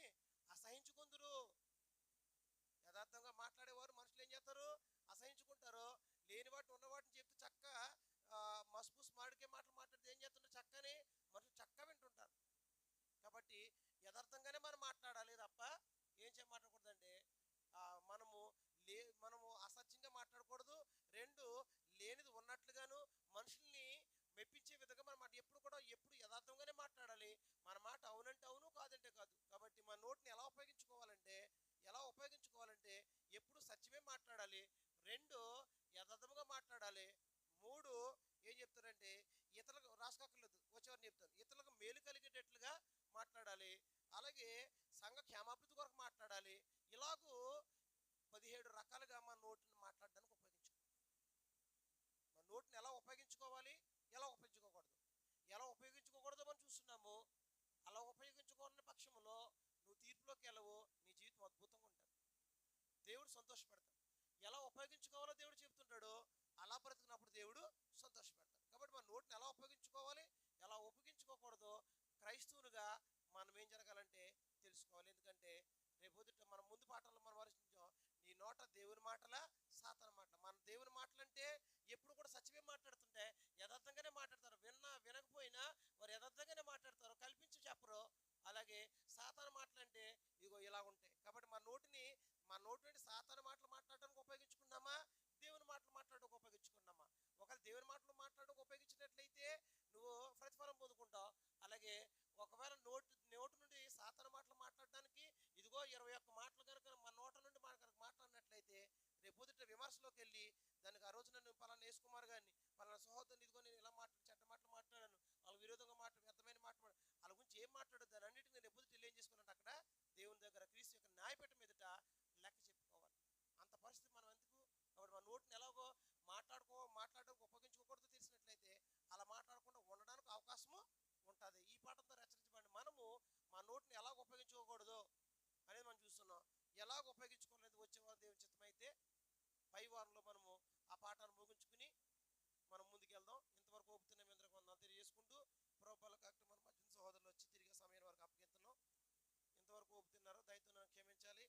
అసహించుకుందరు. యథార్థంగా మాట్లాడేవారు మనుషులు ఏం చేస్తారు, అసహించుకుంటారు. లేని వాటిని ఉన్న వాటిని చెప్తే చక్క మస్పూస్ మాడికే మాటలు మాట్లాడితే ఏం చేస్తుంటారు, చక్కని మనుషులు చక్క వింటుంటారు. కాబట్టి యథార్థంగానే మనం మాట్లాడాలి తప్ప ఏం మాట్లాడకూడదంటే మనము అసత్యంగా మాట్లాడకూడదు. రెండు, లేనిది ఉన్నట్లుగాను మనుషుల్ని మెప్పించే విధంగా మన మాట ఎప్పుడు యథార్థంగానే మాట్లాడాలి. మన మాట అవునంటే అవును, కాదంటే కాదు. కాబట్టి మన నోటిని ఎలా ఉపయోగించుకోవాలంటే ఎప్పుడు సత్యమే మాట్లాడాలి. రెండు, యథార్థంగా మాట్లాడాలి. మూడు, ఏం చెప్తారంటే ఇతరులకు రాసుకోక్కర్లేదు, వచ్చేవారిని చెప్తాను, ఇతరులకు మేలు కలిగేటట్లుగా మాట్లాడాలి. అలాగే సంఘ క్షేమాభివృద్ధి కొరకు మాట్లాడాలి. ఇలాగూ 17 రకాలుగా మన నోటిని మాట్లాడడానికి ఉపయోగించుకోవాలి. మన నోటిని ఎలా ఉపయోగించుకోవాలి, ఎలా ఉపయోగించుకోకూడదో మనం చూస్తున్నాము. అలా ఉపయోగించుకోని పక్షంలో నువ్వు తీర్పులోకి వెళ్ళవు, నీ జీవితం అద్భుతంగా ఉంటుంది, దేవుడు సంతోషపడతాడు. ఎలా ఉపయోగించుకోవాలో దేవుడు చెప్తుంటాడు, అలా బ్రతికినప్పుడు దేవుడు సంతోషపెడతాడు. కాబట్టి మన నోటిని ఎలా ఉపయోగించుకోవాలి, ఎలా ఉపయోగించుకోకూడదో క్రైస్తవునిగా మనం ఏం జరగాలంటే తెలుసుకోవాలి. ఎందుకంటే రేపొద్దుట మన ముందు పాఠంలో మనం వర్షించాం, నీ నోట దేవుని మాటల సాతాను మాటల. మన దేవుని మాటలంటే ఎప్పుడు కూడా సత్యమే మాట్లాడుతుంటే యథార్థంగానే మాట్లాడతారు. వినకపోయినా వారు యథార్థంగానే మాట్లాడతారు, కల్పించి చెప్పరు. అలాగే సాతాను మాటలంటే ఇగో ఇలా ఉంటాయి. కాబట్టి మన నోటి నుండి సాతాను మాటలు మాట్లాడడానికి ఉపయోగించుకున్నామా, దేవుని మాటలు మాట్లాడడానికి ఉపయోగించుకున్నామా? ఒకవేళ దేవుని మాటలు మాట్లాడడానికి ఉపయోగించినట్లయితే నువ్వు ప్రతిఫలం పొందుకుంటావు. అలాగే ఒకవేళ నోటి నుండి సాతాను మాటలు మాట్లాడడానికి ఇదిగో 21 మాటలు కనుక మన నోట నుండి మాట్లాడినట్లయితే రేపొద్దుట విమర్శలోకి వెళ్ళి దానికి ఆ రోజు నన్ను పలానా యేసుకుమార్ గారిని, పలానా సహోదరుని ఇదిగో నేను ఇలా చెడ్డ మాటలు మాట్లాడాను, వాళ్ళ విరోధంగా వ్యర్థమైన మాట్లాడాను, వాళ్ళ గురించి ఏం మాట్లాడదు, దాని అన్నిటిని నేను ఎప్పుడు ఏం చేసుకున్నాను, అక్కడ దేవుని దగ్గర క్రీస్తు యొక్క న్యాయపీఠ మీదట లెక్క చెప్పుకోవాలి. అంత పరిస్థితి మనం ఎందుకు. కాబట్టి మన నోటిని ఎలాగో మాట్లాడడానికి ఉపయోగించుకోకూడదు తెలిసినట్లయితే అలా మాట్లాడకుండా ఉండడానికి అవకాశము ఉంటుంది. ఈ పాఠంతో హెచ్చరించబడి మనము మా నోటిని ఎలాగ ఉపయోగించుకోకూడదు అనేది మనం చూస్తున్నాం. ఎలాగ ఉపయోగించుకోలేదు వచ్చేవారు దేవుని చిత్తమైతే పై వారంలో మనము ఆ పాఠాన్ని ముగించుకుని మనం ముందుకెళ్దాం. ఇంతవరకు ఓపుతున్న మీ అందరికీ వందనాలు తెలియజేసుకుంటూ ప్రభువుల కాక మన మధ్య సహోదరులు వచ్చి తిరిగే సమయం వరకు అప్పగిస్తున్నాం. ఇంతవరకు ఓపుతున్నారు, దయతో నన్ను క్షమించాలి.